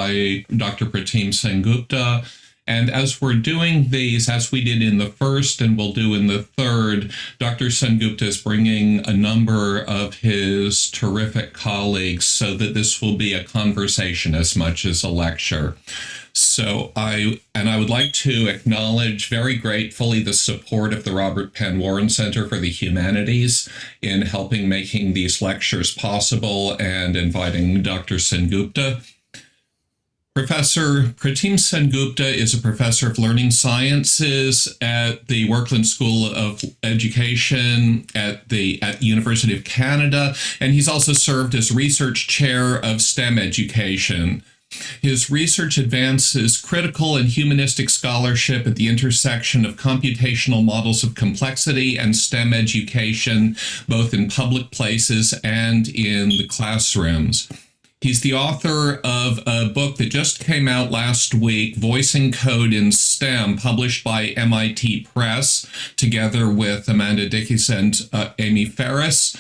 by Dr. Pratim Sengupta. And as we're doing these, as we did in the first and we'll do in the third, Dr. Sengupta is bringing a number of his terrific colleagues so that this will be a conversation as much as a lecture. So I would like to acknowledge very gratefully the support of the Robert Penn Warren Center for the Humanities in helping making these lectures possible and inviting Dr. Sengupta. Professor Pratim Sengupta is a professor of learning sciences at the Workland School of Education at the University of Canada, and he's also served as research chair of STEM education. His research advances critical and humanistic scholarship at the intersection of computational models of complexity and STEM education, both in public places and in the classrooms. He's the author of a book that just came out last week, Voicing Code in STEM, published by MIT Press, together with Amanda Dickes and Amy Ferris.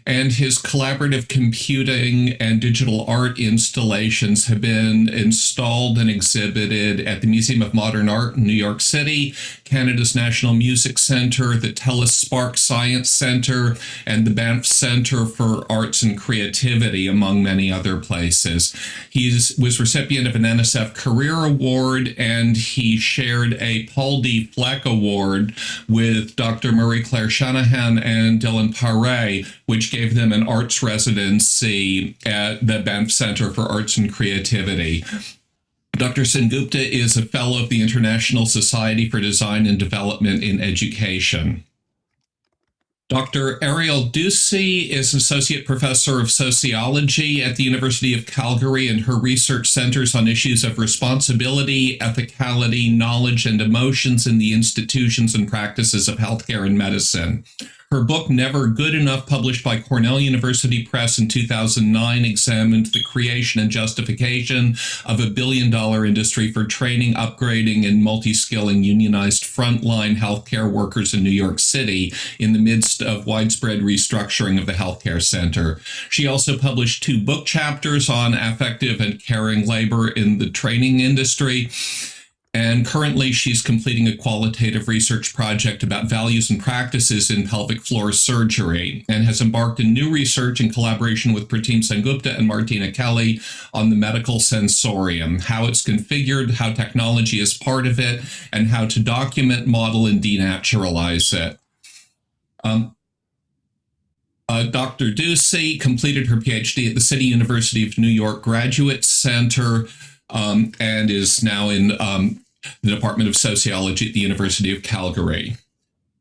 And his collaborative computing and digital art installations have been installed and exhibited at the Museum of Modern Art in New York City, Canada's National Music Centre, the TELUS Spark Science Centre, and the Banff Centre for Arts and Creativity, among many other places. He was recipient of an NSF Career Award, and he shared a Paul D. Fleck Award with Dr. Marie-Claire Shanahan and Dylan Paré, which gave them an arts residency at the Banff Centre for Arts and Creativity. Dr. Sengupta is a fellow of the International Society for Design and Development in Education. Dr. Ariel Ducey is an associate professor of sociology at the University of Calgary, and her research centers on issues of responsibility, ethicality, knowledge, and emotions in the institutions and practices of healthcare and medicine. Her book, Never Good Enough, published by Cornell University Press in 2009, examined the creation and justification of a billion-dollar industry for training, upgrading, and multi-skilling unionized frontline healthcare workers in New York City in the midst of widespread restructuring of the healthcare center. She also published 2 book chapters on affective and caring labor in the training industry. And currently, she's completing a qualitative research project about values and practices in pelvic floor surgery, and has embarked on new research in collaboration with Pratim Sengupta and Martina Kelly on the medical sensorium, how it's configured, how technology is part of it, and how to document, model, and denaturalize it. Dr. Ducey completed her PhD at the City University of New York Graduate Center and is now in the Department of Sociology at the University of Calgary.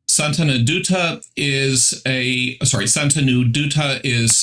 Santanu Dutta is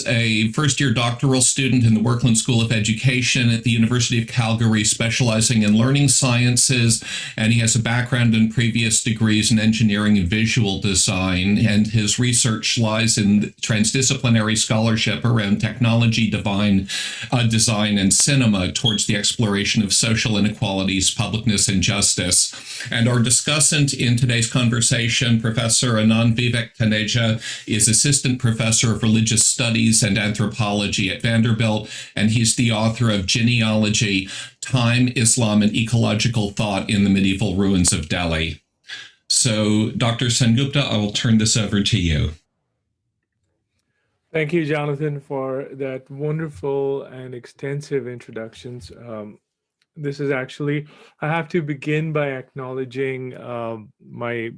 a first-year doctoral student in the Workland School of Education at the University of Calgary, specializing in learning sciences, and he has a background in previous degrees in engineering and visual design, and his research lies in transdisciplinary scholarship around technology, design, and cinema towards the exploration of social inequalities, publicness, and justice. And our discussant in today's conversation, Professor Anand Vivek Taneja, is Assistant Professor of Religious Studies and Anthropology at Vanderbilt, and he's the author of Genealogy, Time, Islam, and Ecological Thought in the Medieval Ruins of Delhi. So, Dr. Sengupta, I will turn this over to you. Thank you, Jonathan, for that wonderful and extensive introductions. This is actually, I have to begin by acknowledging my,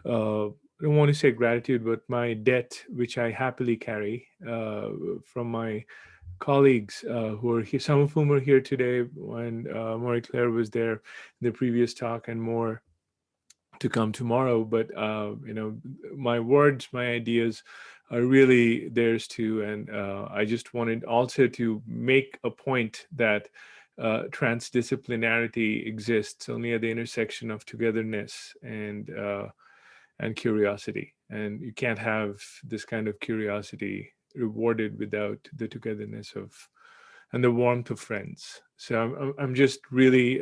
I don't want to say gratitude, but my debt, which I happily carry from my colleagues who are here, some of whom are here today when Marie-Claire was there in the previous talk, and more to come tomorrow. But, my words, my ideas are really theirs too. And I just wanted also to make a point that transdisciplinarity exists only at the intersection of togetherness and curiosity. And you can't have this kind of curiosity rewarded without the togetherness of and the warmth of friends. So I'm just really,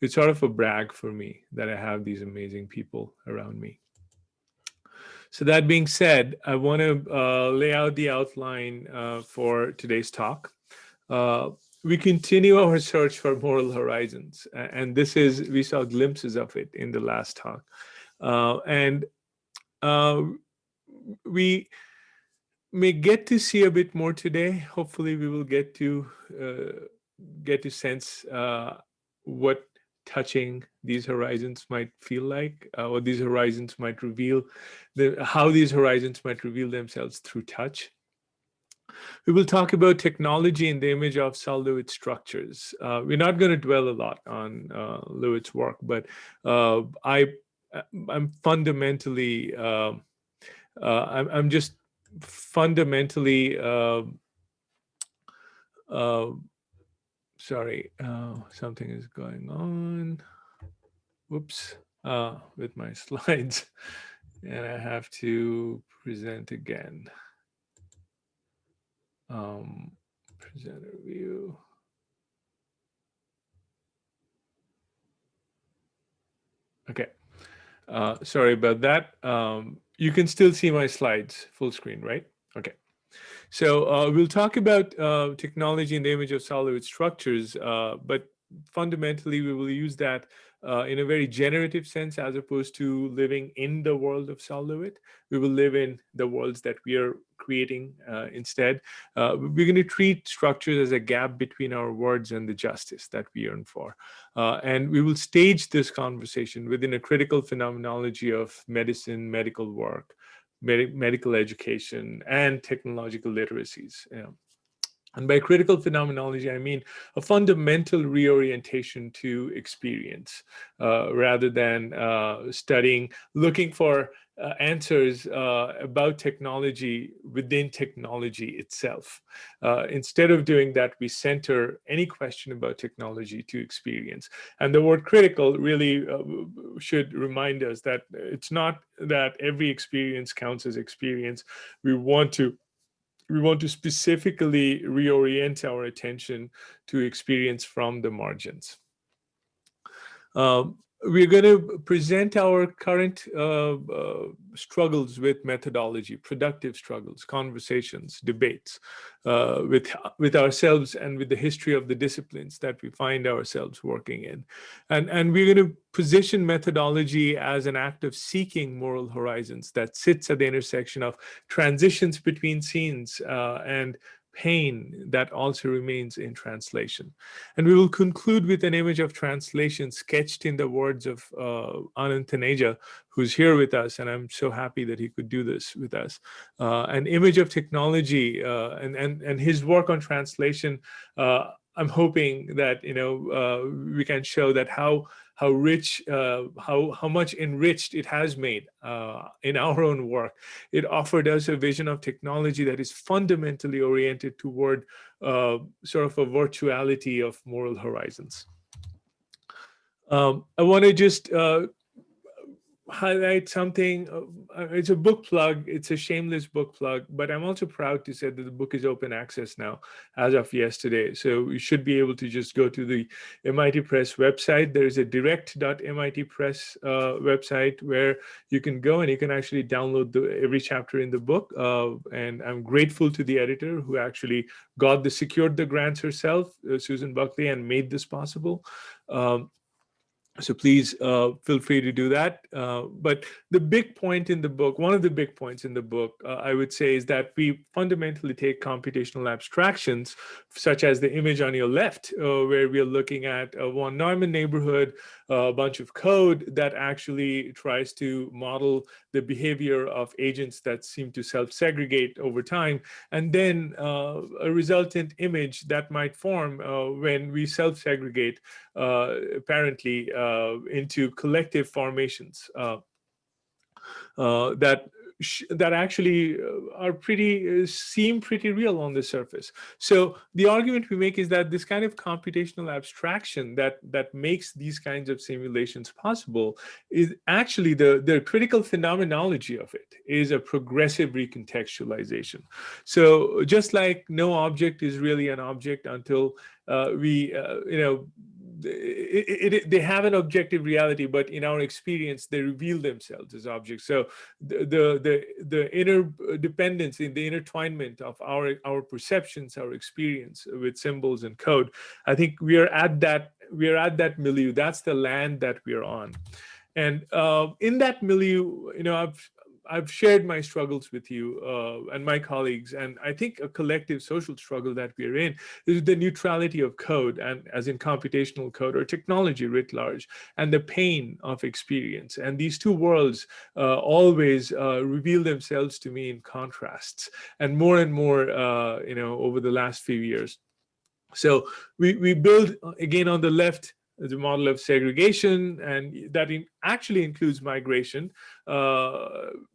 it's sort of a brag for me that I have these amazing people around me. So that being said, I want to lay out the outline for today's talk. we continue our search for moral horizons, and we saw glimpses of it in the last talk, and we may get to see a bit more today. Hopefully, we will get to sense what touching these horizons might feel like, what these horizons might reveal, how these horizons might reveal themselves through touch. We will talk about technology in the image of Saul Lewitt's structures. We're not going to dwell a lot on Lewitt's work, but I'm fundamentally, I'm just fundamentally, sorry, something is going on. Whoops, with my slides, and I have to present again. Presenter view. Okay, sorry about that. You can still see my slides full screen, right? Okay. So we'll talk about technology in the image of solid structures, but fundamentally we will use that in a very generative sense as opposed to living in the world of Solid. We will live in the worlds that we are creating instead. We're going to treat structures as a gap between our words and the justice that we yearn for. And we will stage this conversation within a critical phenomenology of medicine, medical work, medical education, and technological literacies. And by critical phenomenology, I mean a fundamental reorientation to experience rather than looking for answers about technology within technology itself. Instead of doing that, we center any question about technology to experience. And the word critical really should remind us that it's not that every experience counts as experience. We want to specifically reorient our attention to experience from the margins. We're going to present our current struggles with methodology, productive struggles, conversations, debates with ourselves and with the history of the disciplines that we find ourselves working in. And we're going to position methodology as an act of seeking moral horizons that sits at the intersection of transitions between scenes and pain that also remains in translation. And we will conclude with an image of translation sketched in the words of Anand Taneja, who's here with us, and I'm so happy that he could do this with us. An image of technology and his work on translation. I'm hoping that we can show that how rich, how much enriched it has made in our own work. It offered us a vision of technology that is fundamentally oriented toward sort of a virtuality of moral horizons. I want to just highlight something. It's a book plug. It's a shameless book plug, but I'm also proud to say that the book is open access now as of yesterday. So you should be able to just go to the MIT Press website. There is a direct.mit Press website where you can go and you can actually download every chapter in the book. And I'm grateful to the editor who actually secured the grants herself, Susan Buckley, and made this possible. So please feel free to do that. But the big point in the book, one of the big points in the book, I would say, is that we fundamentally take computational abstractions, such as the image on your left, where we are looking at a von Neumann neighborhood, a bunch of code that actually tries to model the behavior of agents that seem to self-segregate over time, and then a resultant image that might form when we self-segregate apparently into collective formations that actually seem pretty real on the surface. So the argument we make is that this kind of computational abstraction that makes these kinds of simulations possible is actually the critical phenomenology of it is a progressive recontextualization. So just like no object is really an object until we they have an objective reality, but in our experience, they reveal themselves as objects. So the interdependence, in the intertwinement of our perceptions, our experience with symbols and code, I think we are at that milieu. That's the land that we're on. And in that milieu, I've shared my struggles with you and my colleagues, and I think a collective social struggle that we're in is the neutrality of code, and as in computational code or technology writ large, and the pain of experience. And these two worlds always reveal themselves to me in contrasts, and more, over the last few years. So we build, again, on the left, the model of segregation, and that actually includes migration,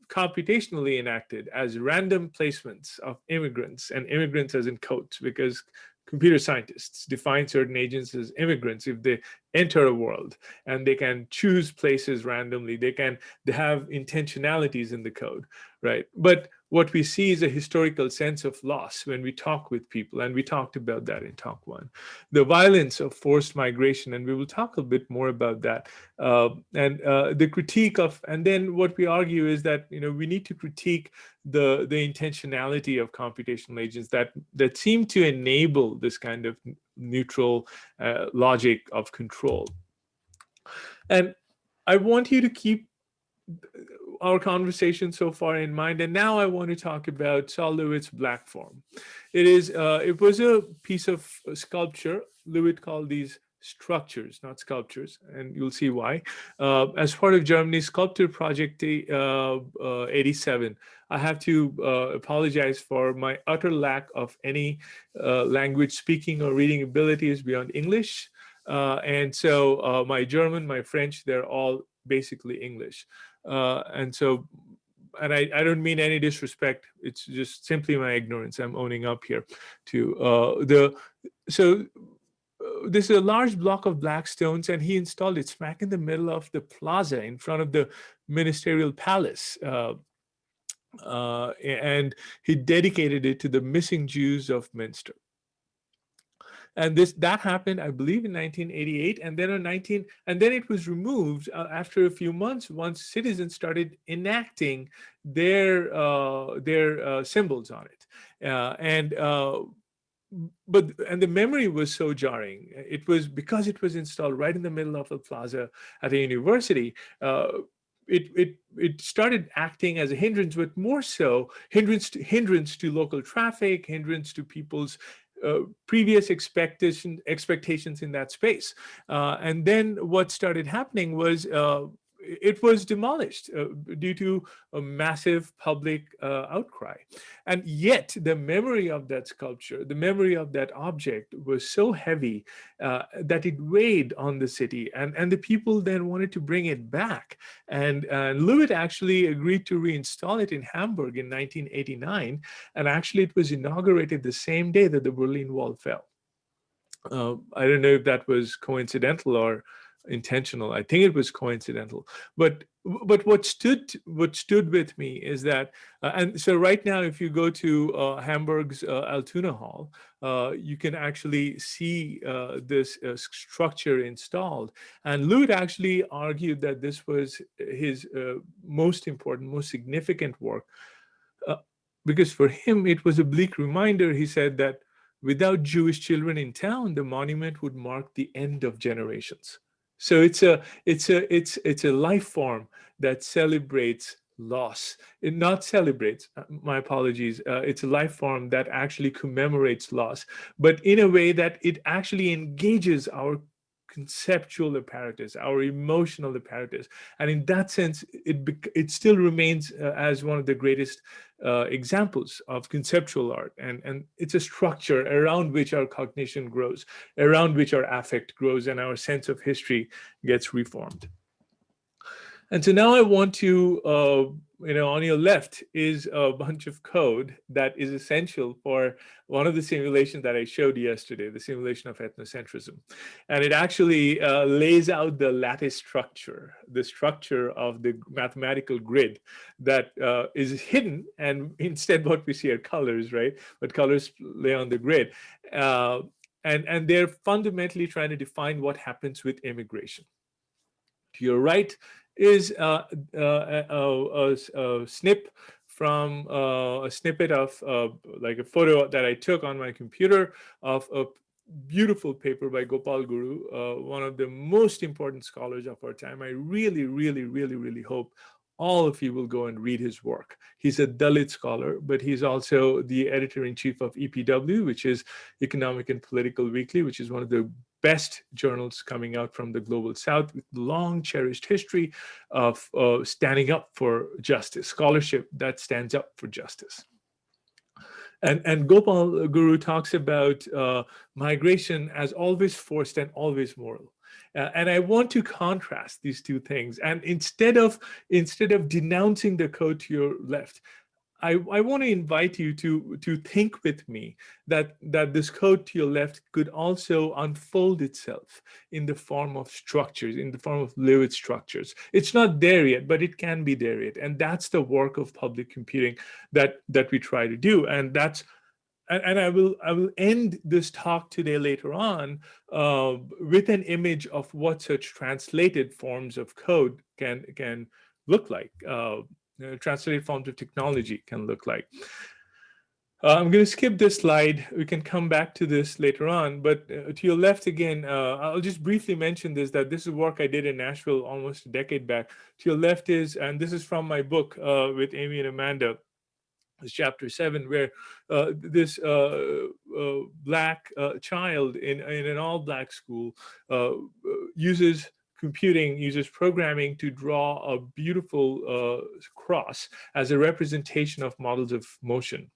computationally enacted as random placements of immigrants, and immigrants as in quotes, because computer scientists define certain agents as immigrants if they enter a world, and they can choose places randomly. They have intentionalities in the code, right? But what we see is a historical sense of loss when we talk with people, and we talked about that in talk one. The violence of forced migration, and we will talk a bit more about that. And the critique of, and then what we argue is that we need to critique the intentionality of computational agents that seem to enable this kind of neutral logic of control. And I want you to keep our conversation so far in mind, and now I want to talk about Saul Lewitt's Black Form. It was a piece of sculpture. Lewitt called these structures, not sculptures, and you'll see why. As part of Germany's Sculpture Project 87, I have to apologize for my utter lack of any language speaking or reading abilities beyond English. And so my German, my French, they're all basically English. And I don't mean any disrespect. It's just simply my ignorance. I'm owning up here to this is a large block of black stones, and he installed it smack in the middle of the plaza in front of the ministerial palace. And he dedicated it to the missing Jews of Minster. And that happened, I believe, in 1988, and then it was removed after a few months once citizens started enacting their symbols on it, and the memory was so jarring. It was because it was installed right in the middle of a plaza at a university. It started acting as a hindrance, but more so hindrance to local traffic, hindrance to people's previous expectations in that space. And then what started happening was it was demolished due to a massive public outcry. And yet the memory of that sculpture, the memory of that object was so heavy that it weighed on the city. And the people then wanted to bring it back. And Lewitt actually agreed to reinstall it in Hamburg in 1989. And actually it was inaugurated the same day that the Berlin Wall fell. I don't know if that was coincidental or intentional. I think it was coincidental. But what stood with me is that, and so right now, if you go to Hamburg's Altona Hall, you can actually see this structure installed. And Lewitt actually argued that this was his most important, most significant work, because for him it was a bleak reminder. He said that without Jewish children in town, the monument would mark the end of generations. So it's a life form that celebrates loss. It not celebrates, my apologies. It's a life form that actually commemorates loss, but in a way that it actually engages our conceptual apparatus, our emotional apparatus, and in that sense, it still remains as one of the greatest examples of conceptual art. And it's a structure around which our cognition grows, around which our affect grows, and our sense of history gets reformed. And so now I want to, on your left is a bunch of code that is essential for one of the simulations that I showed yesterday, the simulation of ethnocentrism. And it actually lays out the lattice structure, the structure of the mathematical grid that is hidden. And instead what we see are colors, right? But colors lay on the grid. And they're fundamentally trying to define what happens with immigration. To your right is a snip from a snippet of like a photo that I took on my computer of a beautiful paper by Gopal Guru, one of the most important scholars of our time. I really, really, really, really hope all of you will go and read his work. He's a Dalit scholar, but he's also the editor-in-chief of EPW, which is Economic and Political Weekly, which is one of the best journals coming out from the global south, with long cherished history of standing up for justice, scholarship that stands up for justice. And Gopal Guru talks about migration as always forced and always moral. And I want to contrast these two things. And instead of denouncing the code to your left, I want to invite you to think with me that this code to your left could also unfold itself in the form of structures, in the form of lived structures. It's not there yet, but it can be there yet. And that's the work of public computing that we try to do. And that's and I will end this talk today later on with an image of what such translated forms of code can look like. Translated forms of technology can look like. I'm going to skip this slide. We can come back to this later on. But to your left again, I'll just briefly mention this, that this is work I did in Nashville almost a decade back. To your left is, and this is from my book with Amy and Amanda, is chapter 7, where this black child in an all-black school uses programming to draw a beautiful cross as a representation of models of motion.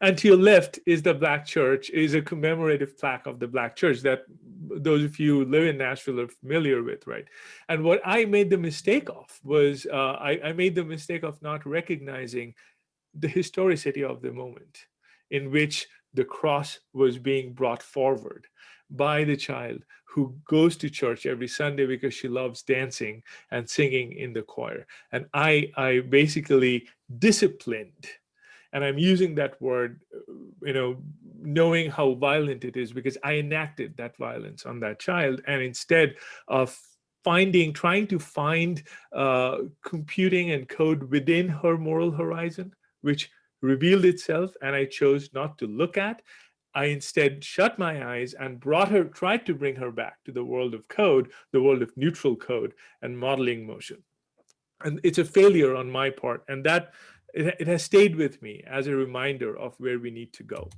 And to your left is the Black Church, is a commemorative plaque of the Black Church that those of you who live in Nashville are familiar with, right? And what I made the mistake of was I made the mistake of not recognizing the historicity of the moment in which the cross was being brought forward by the child who goes to church every Sunday because she loves dancing and singing in the choir. And I basically disciplined, and I'm using that word, knowing how violent it is, because I enacted that violence on that child. And instead of trying to find computing and code within her moral horizon, which revealed itself and I chose not to look at, I instead shut my eyes and tried to bring her back to the world of code, the world of neutral code and modeling motion. And it's a failure on my part, and that it has stayed with me as a reminder of where we need to go.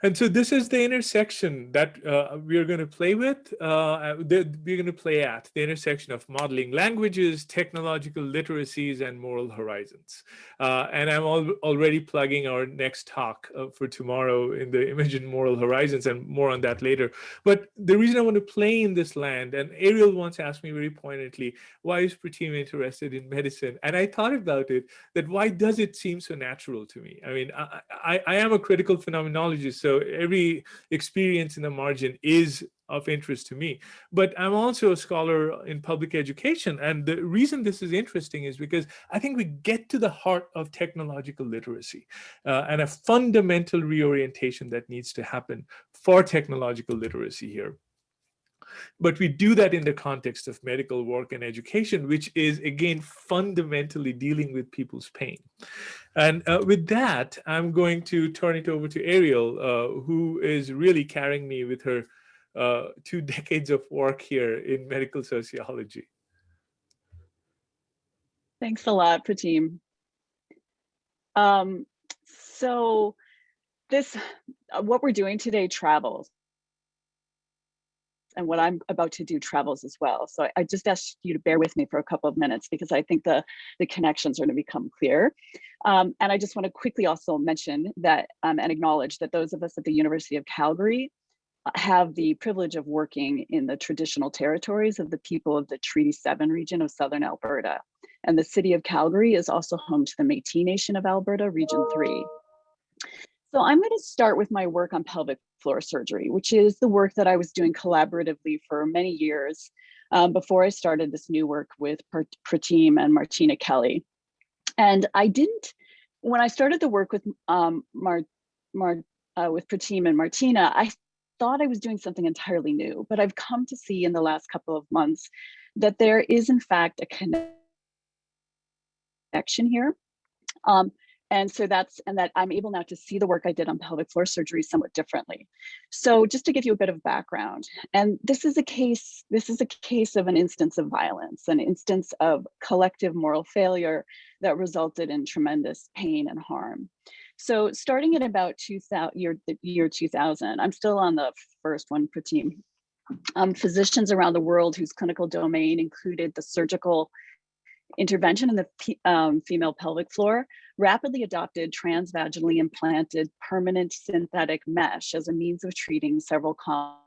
And so this is the intersection that we are going to play with. We're going to play at the intersection of modeling languages, technological literacies, and moral horizons. And I'm already plugging our next talk for tomorrow in the Imagine Moral Horizons, and more on that later. But the reason I want to play in this land, and Ariel once asked me very pointedly, why is Pratim interested in medicine? And I thought about it, that why does it seem so natural to me? I mean, I am a critical phenomenologist, so every experience in the margin is of interest to me. But I'm also a scholar in public education. And the reason this is interesting is because I think we get to the heart of technological literacy and a fundamental reorientation that needs to happen for technological literacy here. But we do that in the context of medical work and education, which is, again, fundamentally dealing with people's pain. And with that, I'm going to turn it over to Ariel, who is really carrying me with her 2 decades of work here in medical sociology. Thanks a lot, Pratim. So what we're doing today travels. And what I'm about to do travels as well. So I just ask you to bear with me for a couple of minutes, because I think the connections are going to become clear. And I just want to quickly also mention that and acknowledge that those of us at the University of Calgary have the privilege of working in the traditional territories of the people of the Treaty 7 region of Southern Alberta. And the city of Calgary is also home to the Métis Nation of Alberta, Region 3. So I'm going to start with my work on pelvic floor surgery, which is the work that I was doing collaboratively for many years before I started this new work with Pratim and Martina Kelly. And when I started the work with with Pratim and Martina, I thought I was doing something entirely new, but I've come to see in the last couple of months that there is in fact a connection here. And that I'm able now to see the work I did on pelvic floor surgery somewhat differently. So just to give you a bit of background, and this is a case of an instance of violence, an instance of collective moral failure that resulted in tremendous pain and harm. So starting at about the year 2000, I'm still on the first one, Pratim. Physicians around the world whose clinical domain included the surgical intervention in the female pelvic floor rapidly adopted transvaginally implanted permanent synthetic mesh as a means of treating several common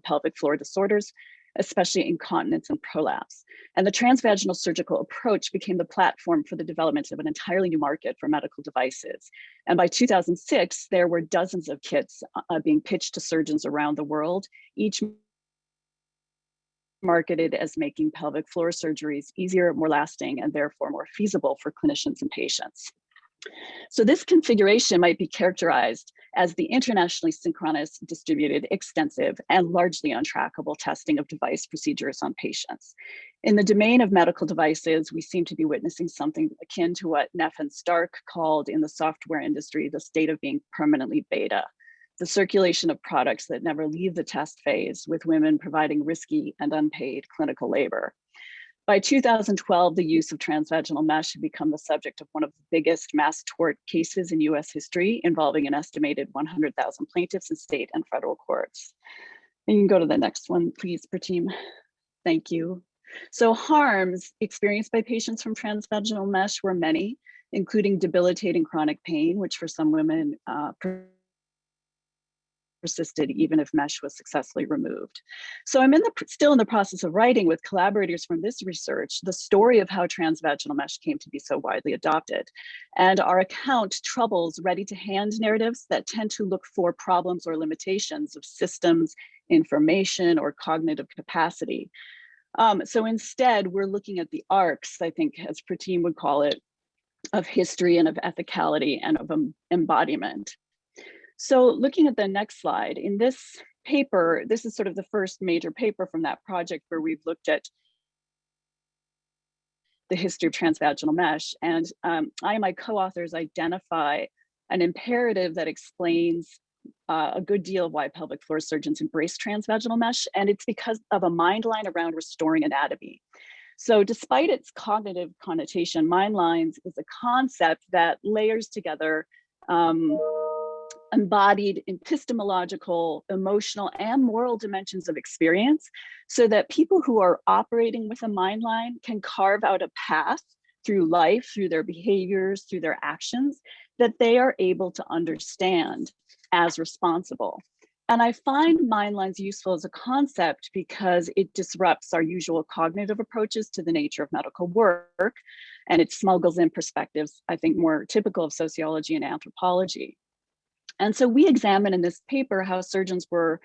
pelvic floor disorders, especially incontinence and prolapse. And the transvaginal surgical approach became the platform for the development of an entirely new market for medical devices. And by 2006, there were dozens of kits being pitched to surgeons around the world, each marketed as making pelvic floor surgeries easier, more lasting, and therefore more feasible for clinicians and patients. So this configuration might be characterized as the internationally synchronous, distributed, extensive, and largely untrackable testing of device procedures on patients. In the domain of medical devices, we seem to be witnessing something akin to what Neff and Stark called in the software industry the state of being permanently beta, the circulation of products that never leave the test phase, with women providing risky and unpaid clinical labor. By 2012, the use of transvaginal mesh had become the subject of one of the biggest mass tort cases in US history, involving an estimated 100,000 plaintiffs in state and federal courts. And you can go to the next one, please, Pratim. Thank you. So harms experienced by patients from transvaginal mesh were many, including debilitating chronic pain, which for some women persisted even if mesh was successfully removed. So I'm still in the process of writing with collaborators from this research the story of how transvaginal mesh came to be so widely adopted. And our account troubles ready-to-hand narratives that tend to look for problems or limitations of systems, information, or cognitive capacity. So instead, we're looking at the arcs, I think, as Pratim would call it, of history and of ethicality and of embodiment. So looking at the next slide, in this paper, this is sort of the first major paper from that project where we've looked at the history of transvaginal mesh. And I and my co-authors identify an imperative that explains a good deal of why pelvic floor surgeons embrace transvaginal mesh, and it's because of a mind line around restoring anatomy. So despite its cognitive connotation, mind lines is a concept that layers together embodied epistemological, emotional, and moral dimensions of experience, so that people who are operating with a mind line can carve out a path through life, through their behaviors, through their actions, that they are able to understand as responsible. And I find mind lines useful as a concept because it disrupts our usual cognitive approaches to the nature of medical work, and it smuggles in perspectives, I think, more typical of sociology and anthropology. And so we examine in this paper how surgeons were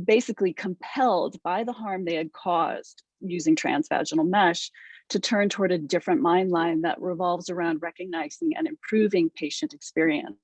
basically compelled by the harm they had caused using transvaginal mesh to turn toward a different mind line that revolves around recognizing and improving patient experience.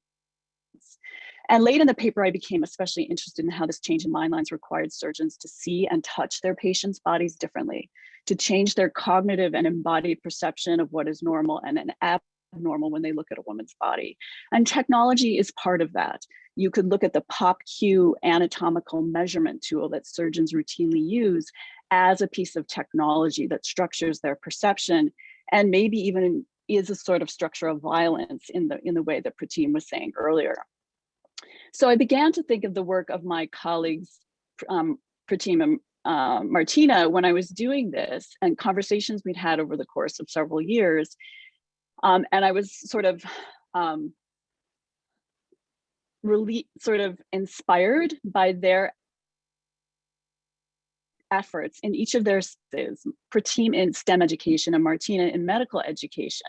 And late in the paper, I became especially interested in how this change in mind lines required surgeons to see and touch their patients' bodies differently, to change their cognitive and embodied perception of what is normal and an abnormal when they look at a woman's body. And technology is part of that. You could look at the PopQ anatomical measurement tool that surgeons routinely use as a piece of technology that structures their perception, and maybe even is a sort of structure of violence in the way that Pratim was saying earlier. So I began to think of the work of my colleagues, Pratim and Martina, when I was doing this, and conversations we'd had over the course of several years. And I was sort of really sort of inspired by their efforts in each of their spaces, Pratim in STEM education and Martina in medical education,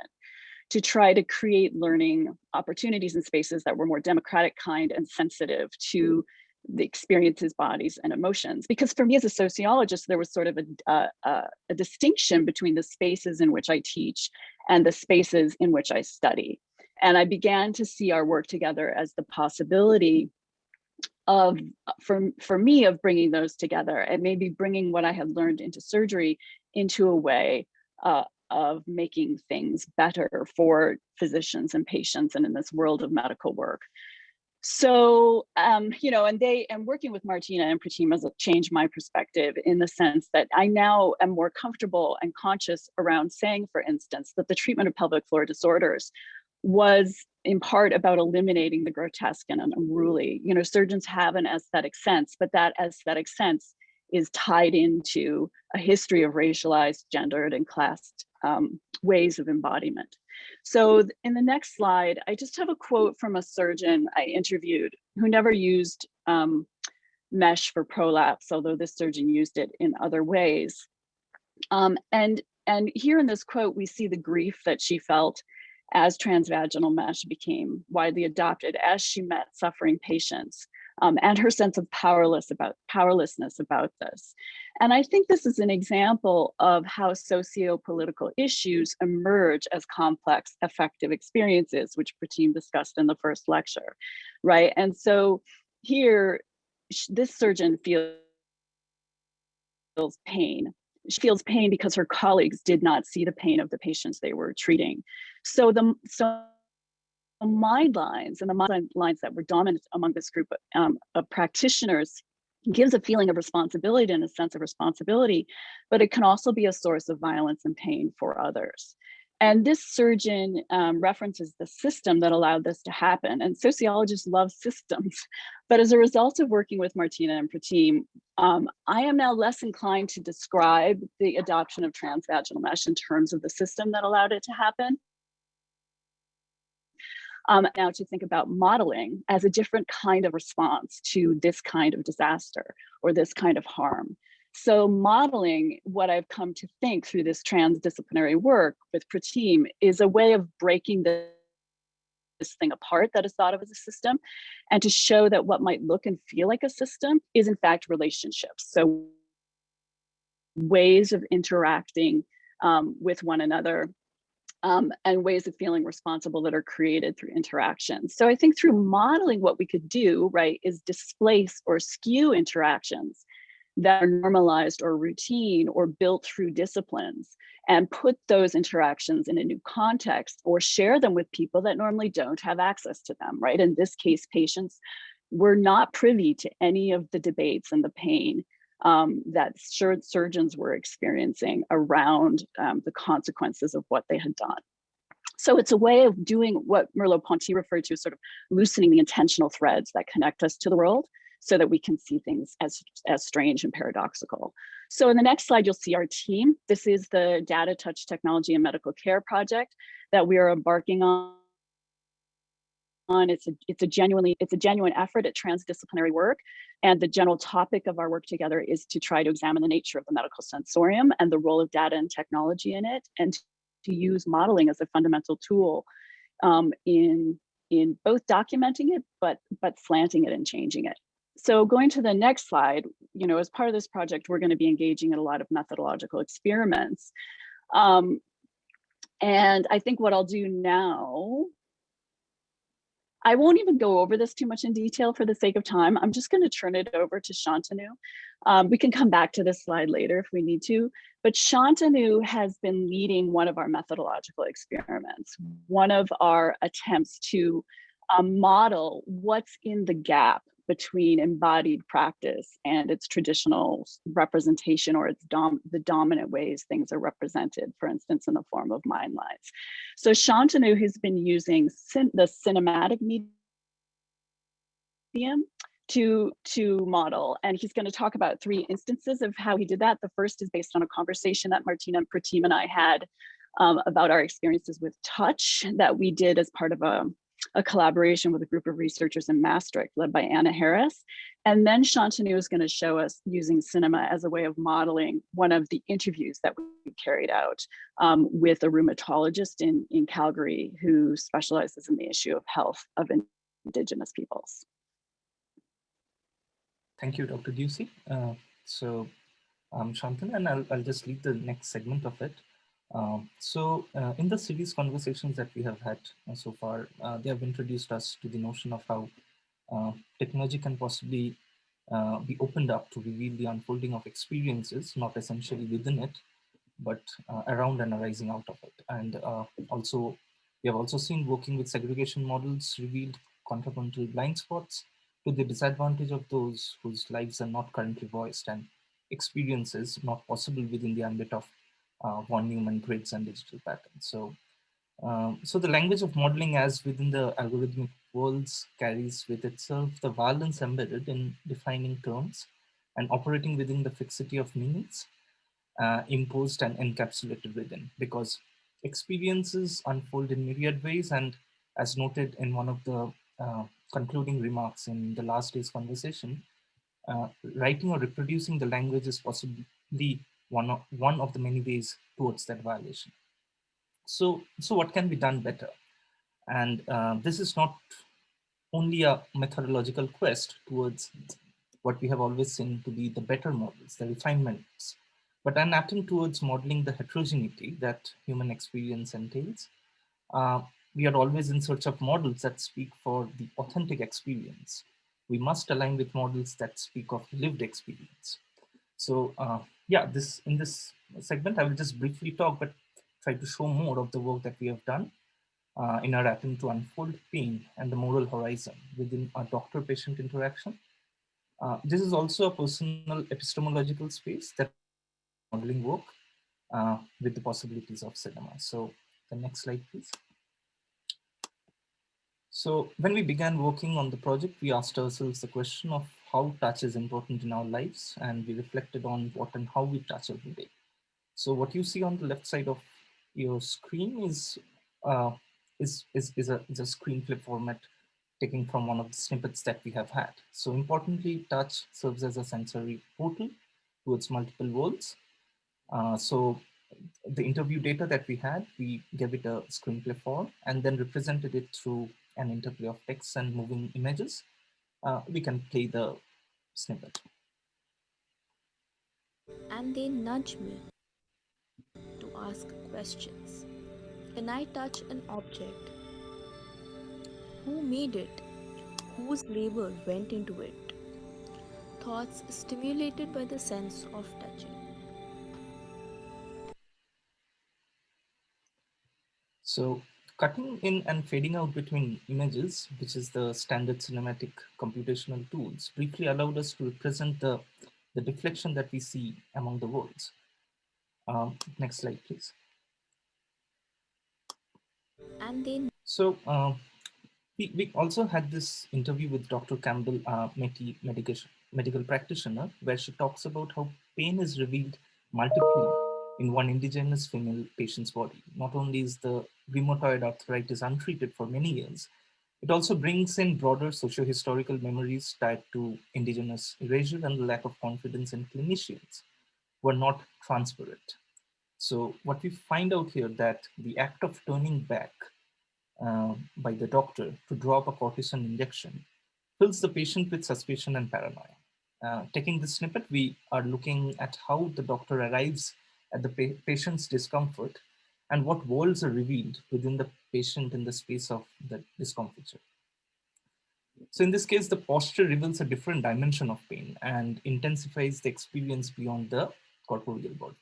to try to create learning opportunities and spaces that were more democratic, kind, and sensitive to the experiences, bodies, and emotions. Because for me as a sociologist, there was sort of a distinction between the spaces in which I teach and the spaces in which I study. And I began to see our work together as the possibility of, for me, of bringing those together and maybe bringing what I had learned into surgery into a way of making things better for physicians and patients and in this world of medical work. So, you know, and working with Martina and Pratima has changed my perspective in the sense that I now am more comfortable and conscious around saying, for instance, that the treatment of pelvic floor disorders was in part about eliminating the grotesque and unruly. You know, surgeons have an aesthetic sense, but that aesthetic sense is tied into a history of racialized, gendered, and classed ways of embodiment. So in the next slide, I just have a quote from a surgeon I interviewed who never used mesh for prolapse, although this surgeon used it in other ways. And here in this quote, we see the grief that she felt as transvaginal mesh became widely adopted, as she met suffering patients, and her sense of powerlessness about this. And I think this is an example of how socio-political issues emerge as complex affective experiences, which Pratim discussed in the first lecture, right? And so here, this surgeon feels pain. She feels pain because her colleagues did not see the pain of the patients they were treating. So the mind lines and the mind lines that were dominant among this group of practitioners gives a feeling of responsibility and a sense of responsibility, but it can also be a source of violence and pain for others. And this surgeon references the system that allowed this to happen. And sociologists love systems. But as a result of working with Martina and Pratim, I am now less inclined to describe the adoption of transvaginal mesh in terms of the system that allowed it to happen. Now to think about modeling as a different kind of response to this kind of disaster or this kind of harm. So modeling, what I've come to think through this transdisciplinary work with Pratim, is a way of breaking this thing apart that is thought of as a system, and to show that what might look and feel like a system is in fact relationships. So ways of interacting with one another, and ways of feeling responsible that are created through interaction. So I think through modeling, what we could do, right, is displace or skew interactions that are normalized or routine or built through disciplines, and put those interactions in a new context or share them with people that normally don't have access to them, right? In this case, patients were not privy to any of the debates and the pain that surgeons were experiencing around the consequences of what they had done. So it's a way of doing what Merleau-Ponty referred to as sort of loosening the intentional threads that connect us to the world, so that we can see things as strange and paradoxical. So in the next slide, you'll see our team. This is the Data Touch Technology and Medical Care project that we are embarking on. It's a genuine effort at transdisciplinary work. And the general topic of our work together is to try to examine the nature of the medical sensorium and the role of data and technology in it, and to use modeling as a fundamental tool in both documenting it, but slanting it and changing it. So going to the next slide, you know, as part of this project, we're going to be engaging in a lot of methodological experiments. And I think what I'll do now, I won't even go over this too much in detail for the sake of time. I'm just going to turn it over to Shantanu. We can come back to this slide later if we need to, but Shantanu has been leading one of our methodological experiments, one of our attempts to model what's in the gap between embodied practice and its traditional representation, or its the dominant ways things are represented, for instance, in the form of mind lines. So Shantanu has been using the cinematic medium to model, and he's going to talk about 3 instances of how he did that. The first is based on a conversation that Martina and Pratim and I had about our experiences with touch that we did as part of a collaboration with a group of researchers in Maastricht led by Anna Harris. And then Shantanu is going to show us using cinema as a way of modeling one of the interviews that we carried out with a rheumatologist in Calgary who specializes in the issue of health of Indigenous peoples. Thank you, Dr. Ducey. So Shantanu, and I'll just lead the next segment of it. In the series conversations that we have had so far, they have introduced us to the notion of how technology can possibly be opened up to reveal the unfolding of experiences, not essentially within it, but around and arising out of it. And also, we have also seen working with segregation models revealed contrapuntal blind spots to the disadvantage of those whose lives are not currently voiced and experiences not possible within the ambit of von Neumann grids and digital patterns. So the language of modeling as within the algorithmic worlds carries with itself the violence embedded in defining terms and operating within the fixity of meanings imposed and encapsulated within, because experiences unfold in myriad ways. And as noted in one of the concluding remarks in the last day's conversation, writing or reproducing the language is possibly one of the many ways towards that violation. So what can be done better? And this is not only a methodological quest towards what we have always seen to be the better models, the refinements, but an attempt towards modeling the heterogeneity that human experience entails. Uh, we are always in search of models that speak for the authentic experience. We must align with models that speak of lived experience. Yeah, in this segment, I will just briefly talk, but try to show more of the work that we have done in our attempt to unfold pain and the moral horizon within a doctor-patient interaction. This is also a personal epistemological space that modeling work with the possibilities of cinema. So the next slide, please. So when we began working on the project, we asked ourselves the question of how touch is important in our lives, and we reflected on what and how we touch every day. So what you see on the left side of your screen uh, is a screen flip format taken from one of the snippets that we have had. So importantly, touch serves as a sensory portal towards multiple worlds. So the interview data that we had, we gave it a screenplay form and then represented it through an interplay of text and moving images. We can play the snippet. And they nudge me to ask questions. When I touch an object, who made it? Whose labor went into it? Thoughts stimulated by the sense of touching. So cutting in and fading out between images, which is the standard cinematic computational tools, briefly allowed us to represent the deflection that we see among the worlds. Next slide, please. And they So we also had this interview with Dr. Campbell, medical practitioner, where she talks about how pain is revealed multiply in one indigenous female patient's body. Not only is the rheumatoid arthritis untreated for many years, it also brings in broader socio-historical memories tied to indigenous erasure and the lack of confidence in clinicians who are not transparent. So what we find out here that the act of turning back by the doctor to drop a cortisone injection fills the patient with suspicion and paranoia. Taking this snippet, we are looking at how the doctor arrives at the patient's discomfort and what worlds are revealed within the patient in the space of the discomfiture. So in this case, the posture reveals a different dimension of pain and intensifies the experience beyond the corporeal body.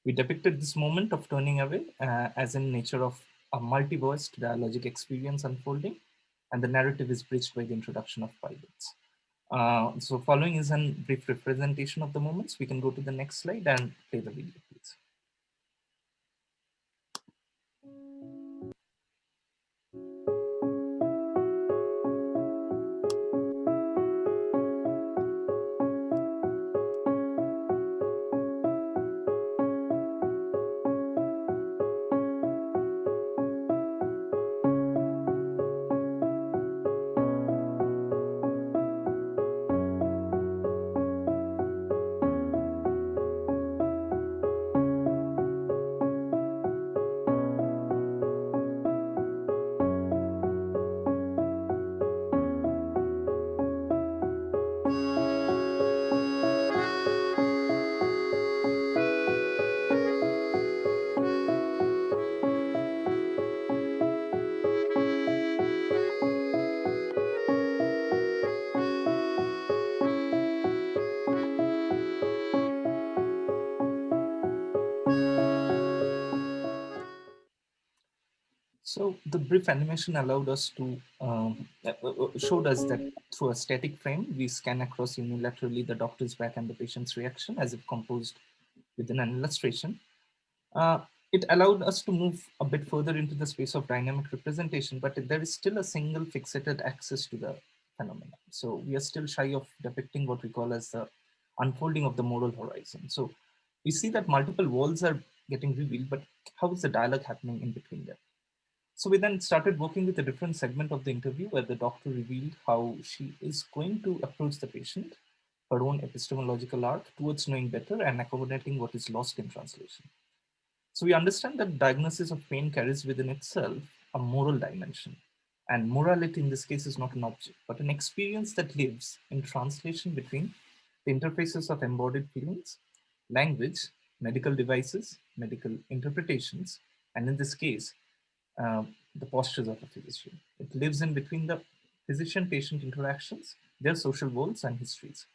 We depicted this moment of turning away as in nature of a multi-voiced dialogic experience unfolding, and the narrative is bridged by the introduction of pilots. So following is a brief representation of the moments. We can go to the next slide and play the video, please. So the brief animation allowed us to showed us that through a static frame, we scan across unilaterally the doctor's back and the patient's reaction as if composed within an illustration. Uh, it allowed us to move a bit further into the space of dynamic representation, but there is still a single fixated access to the phenomenon. So we are still shy of depicting what we call as the unfolding of the moral horizon. So we see that multiple worlds are getting revealed, but how is the dialogue happening in between them? So we then started working with a different segment of the interview where the doctor revealed how she is going to approach the patient, her own epistemological arc towards knowing better and accommodating what is lost in translation. So we understand that diagnosis of pain carries within itself a moral dimension. And morality in this case is not an object, but an experience that lives in translation between the interfaces of embodied feelings, language, medical devices, medical interpretations, and in this case, uh, the postures of a physician. It lives in between the physician-patient interactions, their social worlds and histories.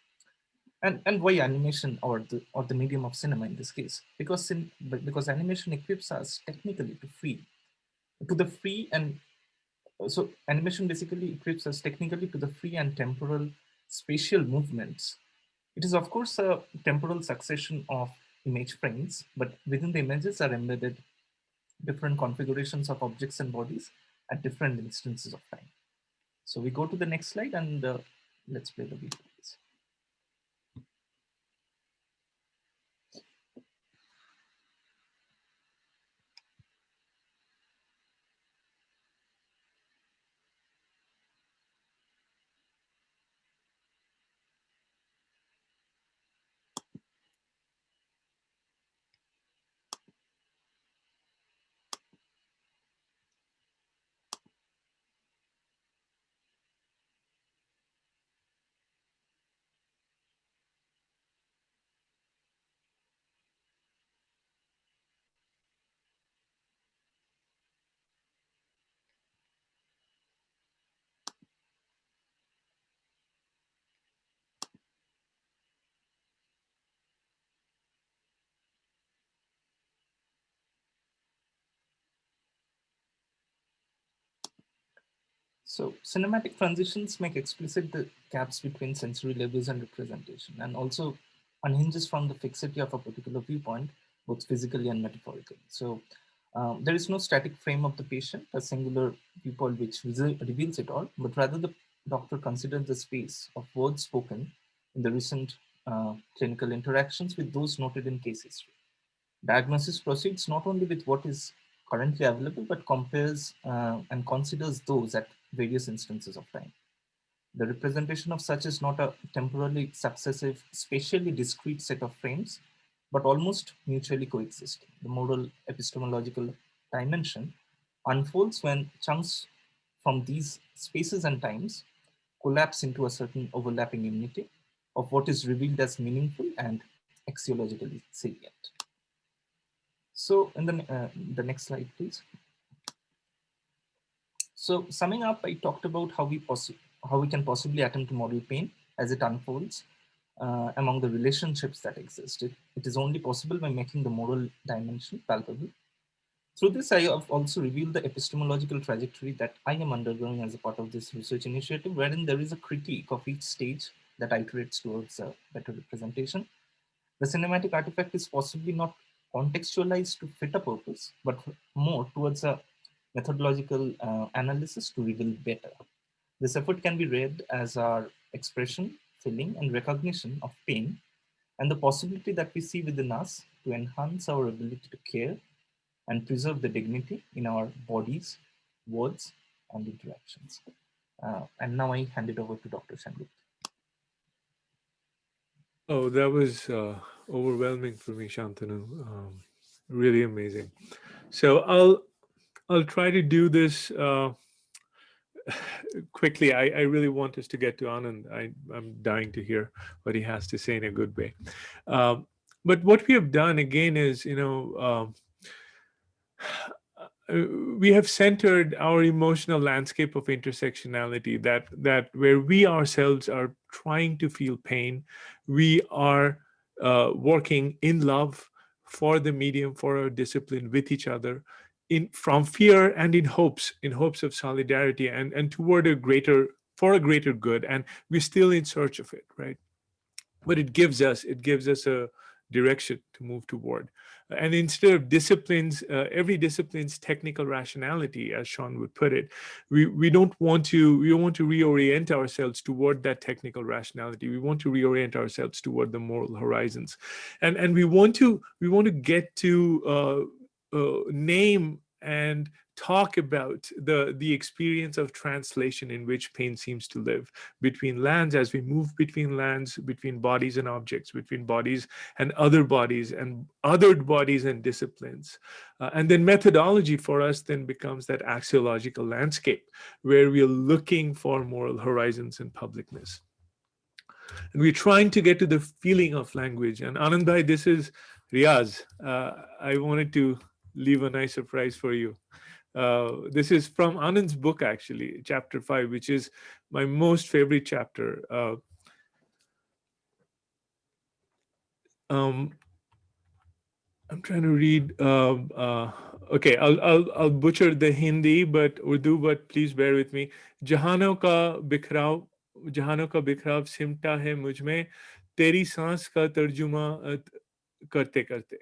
And why animation or the medium of cinema in this case? Because animation equips us technically to the free and so animation basically equips us technically to the free and temporal spatial movements. It is of course a temporal succession of image frames, but within the images are embedded different configurations of objects and bodies at different instances of time. So we go to the next slide and let's play the video, please. So cinematic transitions make explicit the gaps between sensory labels and representation, and also unhinges from the fixity of a particular viewpoint, both physically and metaphorically. So there is no static frame of the patient, a singular viewpoint which reveals it all, but rather the doctor considers the space of words spoken in the recent clinical interactions with those noted in case history. Diagnosis proceeds not only with what is currently available, but compares and considers those at various instances of time. The representation of such is not a temporally successive, spatially discrete set of frames, but almost mutually coexisting. The moral epistemological dimension unfolds when chunks from these spaces and times collapse into a certain overlapping unity of what is revealed as meaningful and axiologically salient. So in the next slide, please. So summing up, I talked about how we can possibly attempt to model pain as it unfolds among the relationships that exist. It is only possible by making the moral dimension palpable. Through this, I have also revealed the epistemological trajectory that I am undergoing as a part of this research initiative, wherein there is a critique of each stage that iterates towards a better representation. The cinematic artifact is possibly not contextualized to fit a purpose, but more towards a methodological analysis to reveal better. This effort can be read as our expression, feeling, and recognition of pain and the possibility that we see within us to enhance our ability to care and preserve the dignity in our bodies, words, and interactions. And now I hand it over to Dr. Shangut. Oh, that was overwhelming for me, Shantanu. Really amazing. So I'll try to do this quickly. I really want us to get to Anand. I'm dying to hear what he has to say in a good way. But what we have done again is, we have centered our emotional landscape of intersectionality, that where we ourselves are trying to feel pain, we are working in love for the medium, for our discipline, with each other, from fear and in hopes of solidarity and toward for a greater good. And we're still in search of it, right? But it gives us a direction to move toward. And instead of disciplines, every discipline's technical rationality, as Sean would put it, we want to reorient ourselves toward that technical rationality. We want to reorient ourselves toward the moral horizons, and we want to get to name and talk about the experience of translation in which pain seems to live between lands, as we move between lands, between bodies and objects, between bodies and other bodies and othered bodies and disciplines. And then methodology for us then becomes that axiological landscape where we're looking for moral horizons and publicness. And we're trying to get to the feeling of language. And Anand bhai, this is Riaz. I wanted to leave a nice surprise for you. This is from Anand's book, actually, chapter 5, which is my most favorite chapter. I'm trying to read. Okay, I'll butcher the Hindi, but Urdu, but please bear with me. जहानों का बिखराव सिमटा है मुझ में, तेरी सांस का तर्जुमा करते करते.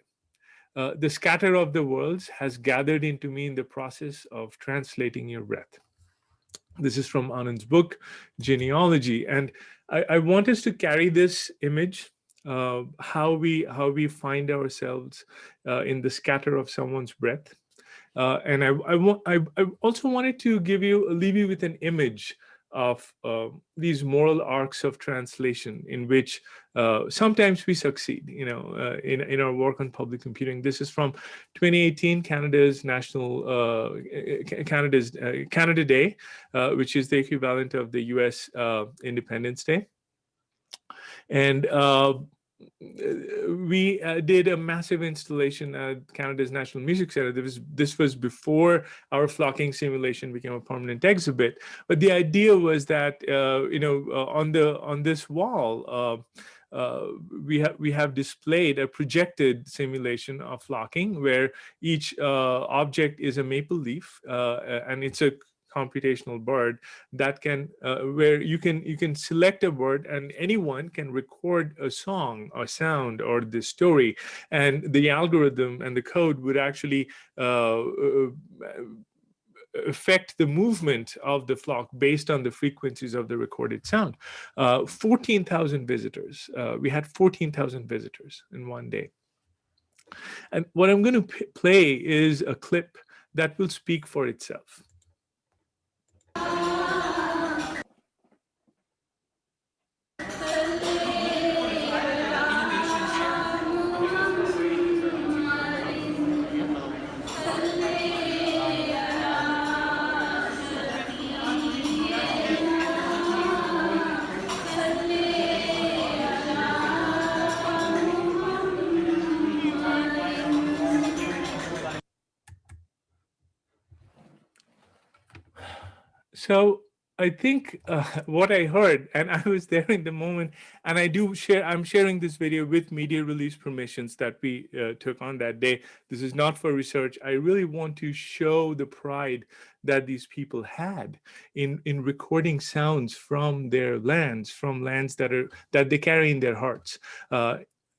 The scatter of the worlds has gathered into me in the process of translating your breath. This is from Anand's book, Genealogy. And I want us to carry this image, how we find ourselves in the scatter of someone's breath. And I also wanted to leave you with an image of these moral arcs of translation in which sometimes we succeed, in our work on public computing. This is from 2018, Canada's Canada Day, which is the equivalent of the US Independence Day. And we did a massive installation at Canada's National Music Centre. This was before our flocking simulation became a permanent exhibit. But the idea was that on this wall, we have displayed a projected simulation of flocking where each object is a maple leaf, and it's a computational bird that can where you can select a word and anyone can record a song or sound or the story, and the algorithm and the code would actually affect the movement of the flock based on the frequencies of the recorded sound. 14,000 visitors. We had 14,000 visitors in one day. And what I'm going to play is a clip that will speak for itself. So I think what I heard, and I was there in the moment, and I'm sharing this video with media release permissions that we took on that day. This is not for research. I really want to show the pride that these people had in recording sounds from their lands, from lands that they carry in their hearts,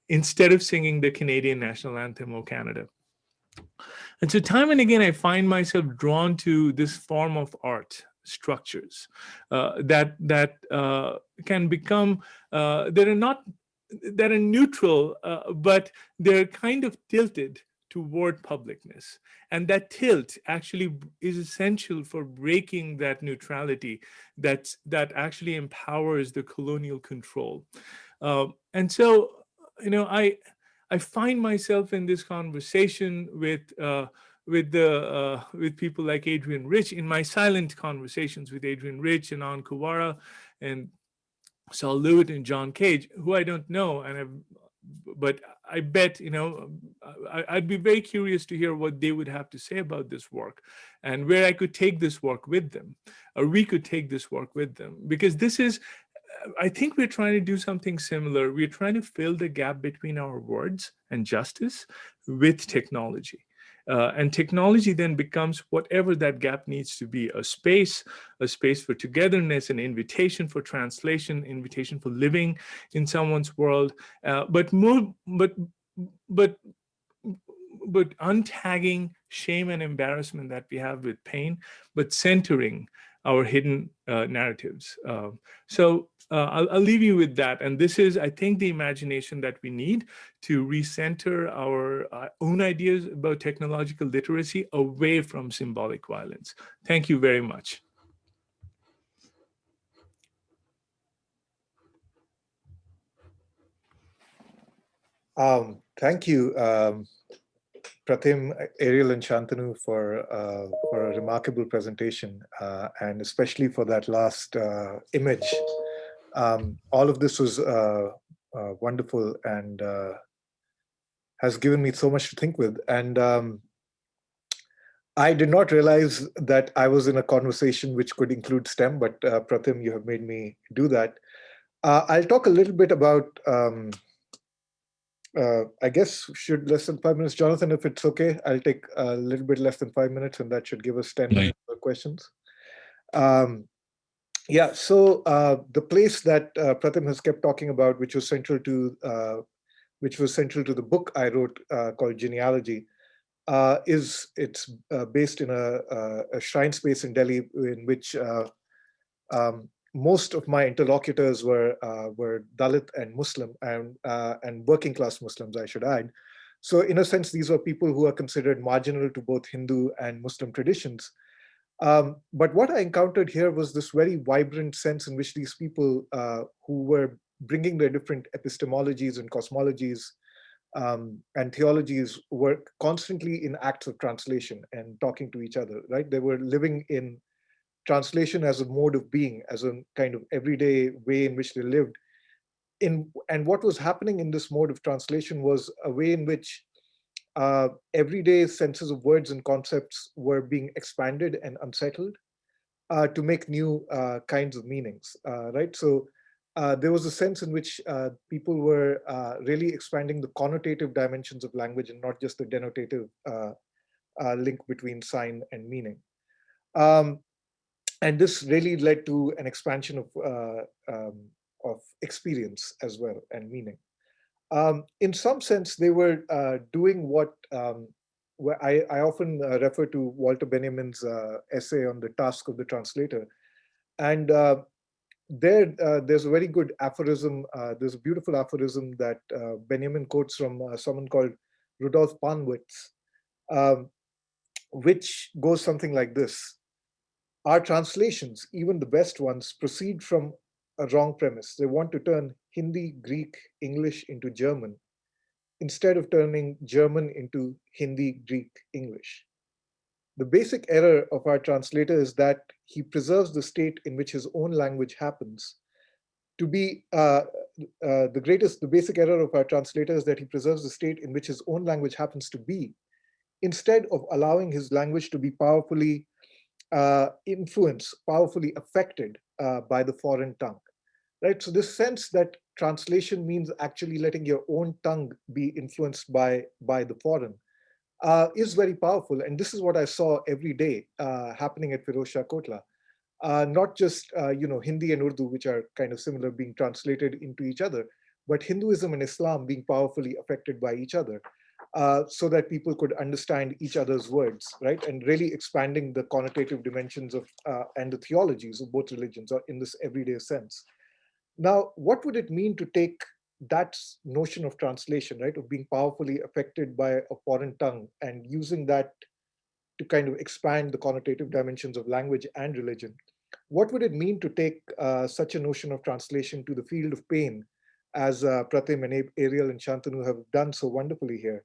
instead of singing the Canadian national anthem, O Canada. And so time and again, I find myself drawn to this form of art structures that can become that are neutral, but they're kind of tilted toward publicness, and that tilt actually is essential for breaking that neutrality that actually empowers the colonial control. And so, I find myself in this conversation with people like Adrian Rich, in my silent conversations with Adrian Rich and Ann Kuwara and Saul Lewitt and John Cage, who I don't know, but I bet I'd be very curious to hear what they would have to say about this work and where I could take this work with them, or we could take this work with them, because this is, I think we're trying to do something similar. We're trying to fill the gap between our words and justice with technology. And technology then becomes whatever that gap needs to be, a space for togetherness, an invitation for translation, invitation for living in someone's world, but untagging shame and embarrassment that we have with pain, but centering our hidden narratives. I'll leave you with that. And this is, I think, the imagination that we need to recenter our own ideas about technological literacy away from symbolic violence. Thank you very much. Thank you, Pratim, Ariel, and Shantanu for a remarkable presentation, and especially for that last image. All of this was wonderful and has given me so much to think with. And I did not realize that I was in a conversation which could include STEM, but Pratim, you have made me do that. I'll talk a little bit about I guess should less than 5 minutes. Jonathan, if it's okay, I'll take a little bit less than 5 minutes, and that should give us 10 minutes for questions. Yeah, so the place that Pratim has kept talking about, which was central to the book I wrote called Genealogy, it's based in a shrine space in Delhi, in which most of my interlocutors were Dalit and Muslim, and working class Muslims, I should add. So in a sense, these were people who are considered marginal to both Hindu and Muslim traditions. But what I encountered here was this very vibrant sense in which these people who were bringing their different epistemologies and cosmologies and theologies were constantly in acts of translation and talking to each other, right? They were living in translation as a mode of being, as a kind of everyday way in which they lived. And what was happening in this mode of translation was a way in which everyday senses of words and concepts were being expanded and unsettled to make new kinds of meanings, right? So there was a sense in which people were really expanding the connotative dimensions of language and not just the denotative link between sign and meaning. And this really led to an expansion of experience as well and meaning. In some sense, they were doing what I often refer to Walter Benjamin's essay on the task of the translator. And there's a very good aphorism, there's a beautiful aphorism that Benjamin quotes from someone called Rudolf Panwitz, which goes something like this. Our translations, even the best ones, proceed from a wrong premise. They want to turn Hindi, Greek, English into German, instead of turning German into Hindi, Greek, English. The basic error of our translator is that he preserves the state in which his own language happens to be the basic error of our translator is that he preserves the state in which his own language happens to be, instead of allowing his language to be powerfully influenced, powerfully affected by the foreign tongue, right? So this sense that translation means actually letting your own tongue be influenced by the foreign is very powerful. And this is what I saw every day happening at Firoz Shah Kotla. Not just Hindi and Urdu, which are kind of similar, being translated into each other, but Hinduism and Islam being powerfully affected by each other. So that people could understand each other's words, right? And really expanding the connotative dimensions of and the theologies of both religions in this everyday sense. Now, what would it mean to take that notion of translation, right, of being powerfully affected by a foreign tongue and using that to kind of expand the connotative dimensions of language and religion? What would it mean to take such a notion of translation to the field of pain, as Pratim and Ariel and Shantanu have done so wonderfully here?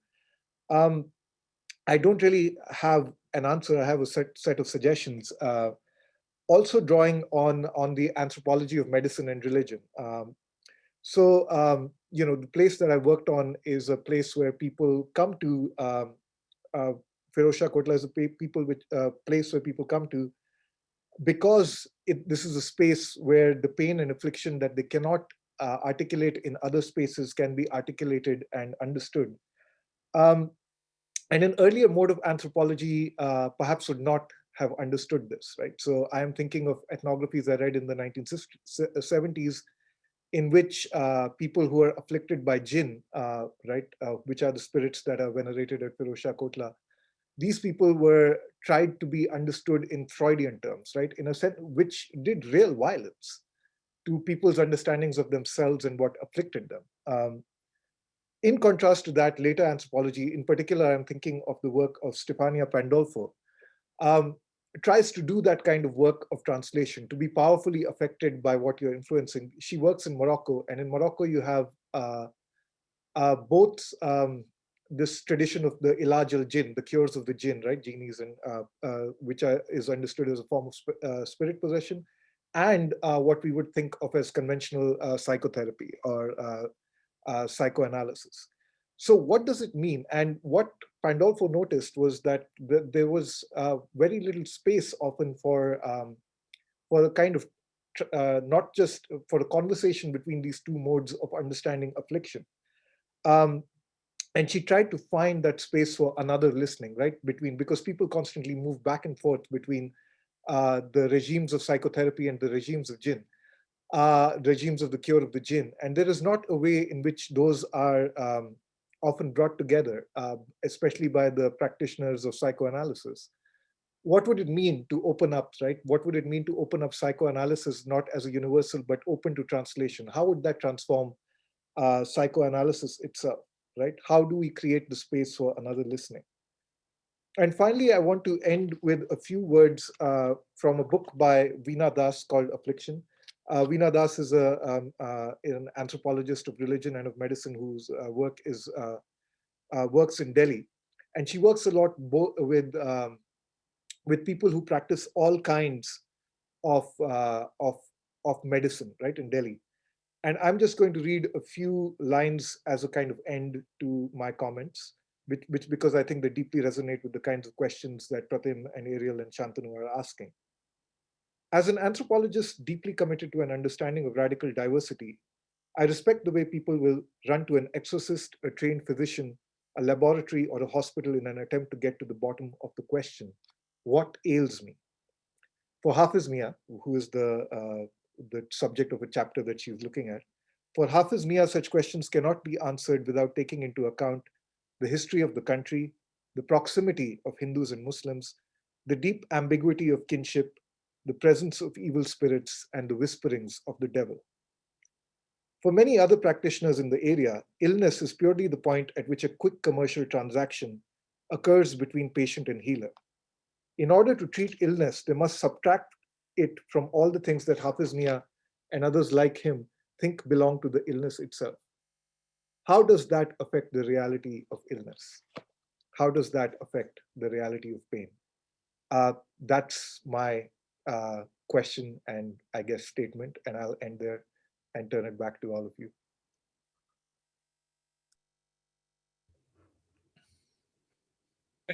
I don't really have an answer. I have a set of suggestions, also drawing on the anthropology of medicine and religion. The place that I worked on is a place where people come to. Firoz Shah Kotla is a place where people come to because this is a space where the pain and affliction that they cannot articulate in other spaces can be articulated and understood. And an earlier mode of anthropology perhaps would not have understood this, right? So I am thinking of ethnographies I read in the 1970s in which people who are afflicted by jinn, right, which are the spirits that are venerated at Firozshah Kotla, these people were tried to be understood in Freudian terms, right, in a sense, which did real violence to people's understandings of themselves and what afflicted them. In contrast to that, later anthropology, in particular, I'm thinking of the work of Stefania Pandolfo, um, tries to do that kind of work of translation, to be powerfully affected by what you're influencing. She works in Morocco, and in Morocco you have both this tradition of the ilaj al-jinn, the cures of the jinn, right, genies, and which is understood as a form of spirit possession, and what we would think of as conventional psychotherapy or psychoanalysis. So what does it mean? And what Pandolfo noticed was that there was very little space often for a kind of, not just for a conversation between these two modes of understanding affliction. And she tried to find that space for another listening, right? Because people constantly move back and forth between the regimes of psychotherapy and the regimes of jinn. Regimes of the cure of the jinn. And there is not a way in which those are often brought together, especially by the practitioners of psychoanalysis. What would it mean to open up, right? What would it mean to open up psychoanalysis not as a universal, but open to translation? How would that transform psychoanalysis itself, right? How do we create the space for another listening? And finally, I want to end with a few words from a book by Veena Das called Affliction. Veena Das is an anthropologist of religion and of medicine whose work is works in Delhi, and she works a lot with people who practice all kinds of medicine, right, in Delhi. And I'm just going to read a few lines as a kind of end to my comments, which because I think they deeply resonate with the kinds of questions that Pratim and Ariel and Shantanu are asking. As an anthropologist deeply committed to an understanding of radical diversity, I respect the way people will run to an exorcist, a trained physician, a laboratory, or a hospital in an attempt to get to the bottom of the question, what ails me? For Hafiz Mia, who is the subject of a chapter that she's looking at, for Hafiz Mia, such questions cannot be answered without taking into account the history of the country, the proximity of Hindus and Muslims, the deep ambiguity of kinship, the presence of evil spirits, and the whisperings of the devil. For many other practitioners in the area, illness is purely the point at which a quick commercial transaction occurs between patient and healer. In order to treat illness, they must subtract it from all the things that Hafiz Mia and others like him think belong to the illness itself. How does that affect the reality of illness? How does that affect the reality of pain? That's my question and I guess statement, and I'll end there and turn it back to all of you.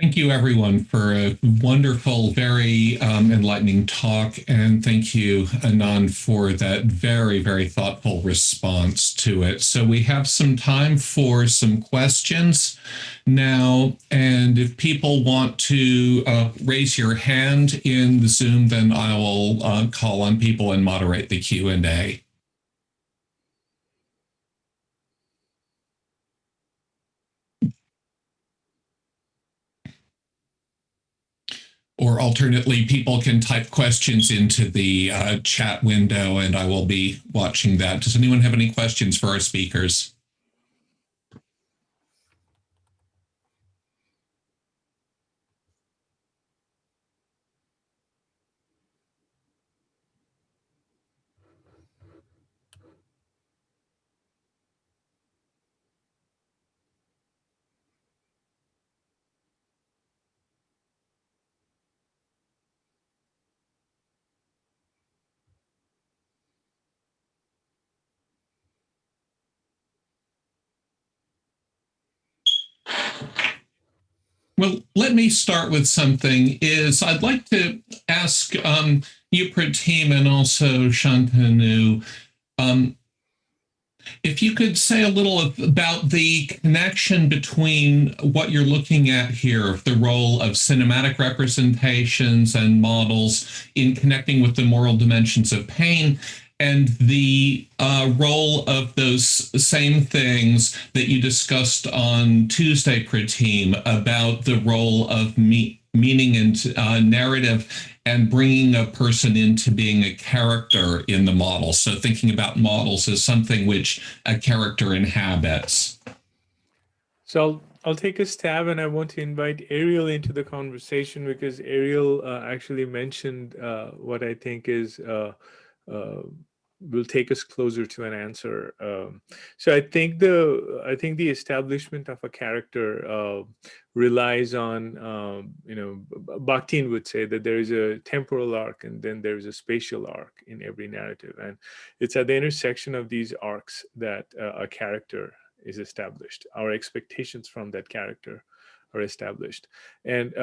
Thank you, everyone, for a wonderful, very enlightening talk. And thank you, Anand, for that very, very thoughtful response to it. So we have some time for some questions now. And if people want to raise your hand in the Zoom, then I will call on people and moderate the Q&A. Or alternately, people can type questions into the chat window and I will be watching that. Does anyone have any questions for our speakers? Well, let me start with something. I'd like to ask you, Pratim, and also Shantanu, If you could say a little about the connection between what you're looking at here, the role of cinematic representations and models in connecting with the moral dimensions of pain, and the role of those same things that you discussed on Tuesday, Pratim, about the role of meaning and narrative and bringing a person into being a character in the model. So thinking about models as something which a character inhabits. So I'll take a stab, and I want to invite Ariel into the conversation because Ariel actually mentioned what I think is will take us closer to an answer. So I think the establishment of a character relies on Bakhtin would say that there is a temporal arc and then there is a spatial arc in every narrative, and it's at the intersection of these arcs that a character is established. Our expectations from that character are established, and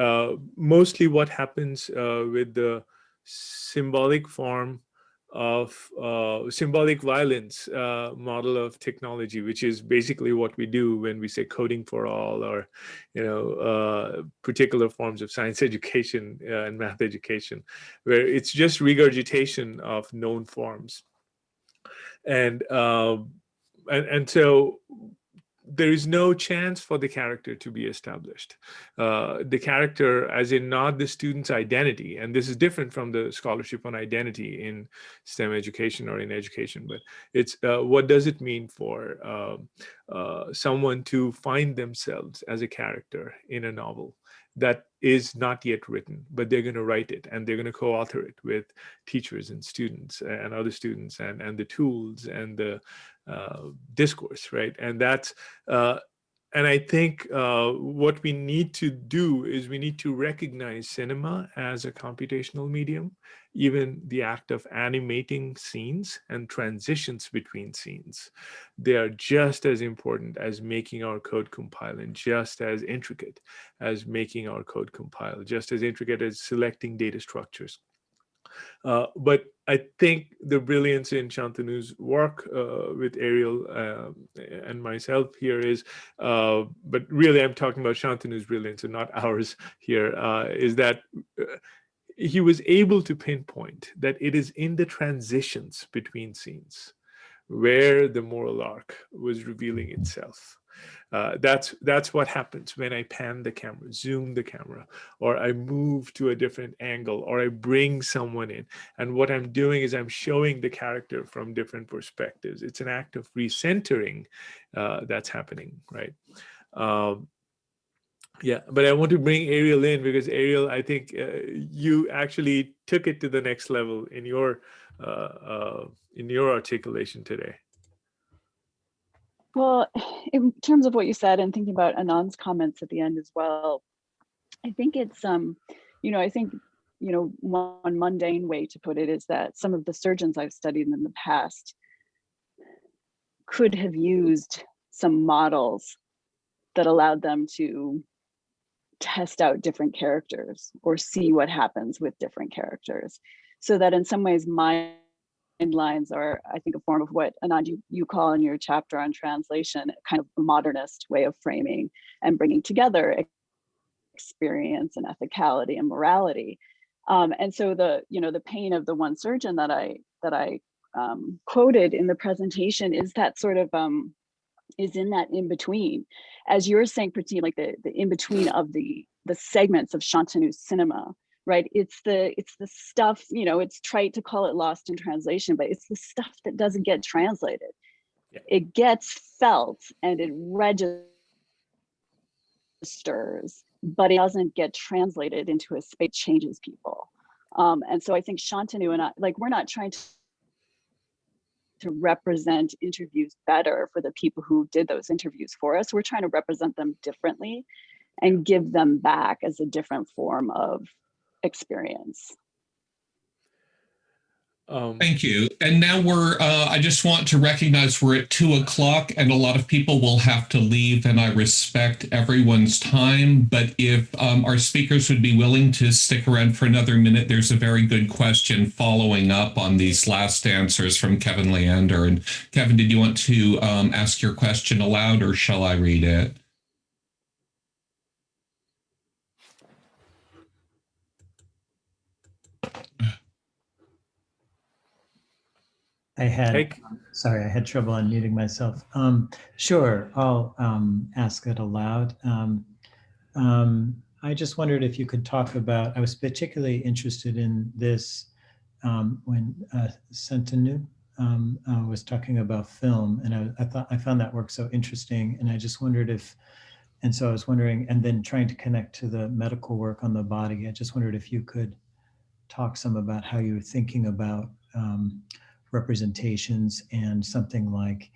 mostly what happens with the symbolic form of symbolic violence model of technology, which is basically what we do when we say coding for all, or particular forms of science education and math education, where it's just regurgitation of known forms, and so there is no chance for the character to be established. The character, as in not the student's identity, and this is different from the scholarship on identity in STEM education or in education, but it's what does it mean for someone to find themselves as a character in a novel that is not yet written, but they're going to write it and they're going to co-author it with teachers and students and other students and the tools and the discourse, right? And that's and I think what we need to do is we need to recognize cinema as a computational medium. Even the act of animating scenes and transitions between scenes, they are just as important as making our code compile, and just as intricate as making our code compile, just as intricate as selecting data structures. But I think the brilliance in Shantanu's work with Ariel and myself here is, but really I'm talking about Shantanu's brilliance and not ours here, is that he was able to pinpoint that it is in the transitions between scenes where the moral arc was revealing itself. That's what happens when I pan the camera, zoom the camera, or I move to a different angle, or I bring someone in. And what I'm doing is I'm showing the character from different perspectives. It's an act of recentering that's happening, right? Yeah, but I want to bring Ariel in because Ariel, I think you actually took it to the next level in your articulation today. Well, in terms of what you said and thinking about Anand's comments at the end as well, I think it's one mundane way to put it is that some of the surgeons I've studied in the past could have used some models that allowed them to test out different characters or see what happens with different characters. So that in some ways, mind lines are, I think, a form of what, Anand, you call in your chapter on translation, kind of a modernist way of framing and bringing together experience and ethicality and morality. And so the pain of the one surgeon that I quoted in the presentation is that sort of is in that in between, as you're saying, Pratim, like the in between of the segments of Shantanu's cinema, right? It's the stuff, it's trite to call it lost in translation, but it's the stuff that doesn't get translated. Yeah. It gets felt and it registers, but it doesn't get translated into a space, changes people. And so I think Shantanu and I, like, we're not trying to represent interviews better for the people who did those interviews for us. We're trying to represent them differently and give them back as a different form of experience. Thank you. And now I just want to recognize we're at 2 o'clock and a lot of people will have to leave, and I respect everyone's time. But if our speakers would be willing to stick around for another minute, there's a very good question following up on these last answers from Kevin Leander. And Kevin, did you want to ask your question aloud, or shall I read it? I had trouble unmuting myself. Sure, I'll ask it aloud. I just wondered if you could talk about, I was particularly interested in this when Santanu was talking about film, and I found that work so interesting, and I just wondered if, and so I was wondering, and then trying to connect to the medical work on the body, I just wondered if you could talk some about how you were thinking about representations and something like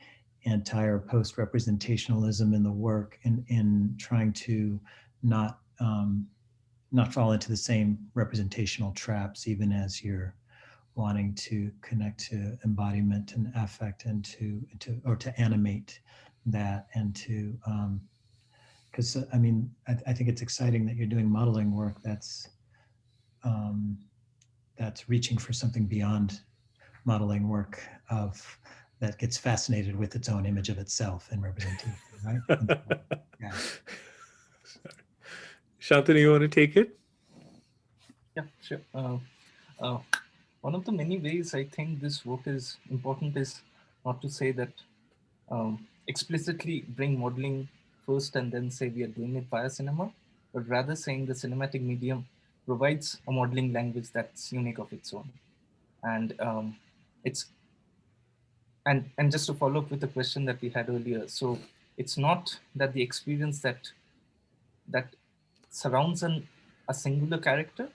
anti or post representationalism in the work, in trying to not fall into the same representational traps, even as you're wanting to connect to embodiment and affect, and to animate that, and to because I mean I think it's exciting that you're doing modeling work that's reaching for something beyond modeling work that gets fascinated with its own image of itself and representation, right? Yeah. Shantanu, you want to take it? Yeah, sure. One of the many ways I think this work is important is not to say that explicitly bring modeling first and then say we are doing it via cinema, but rather saying the cinematic medium provides a modeling language that's unique of its own. And and just to follow up with the question that we had earlier, so it's not that the experience that surrounds a singular character,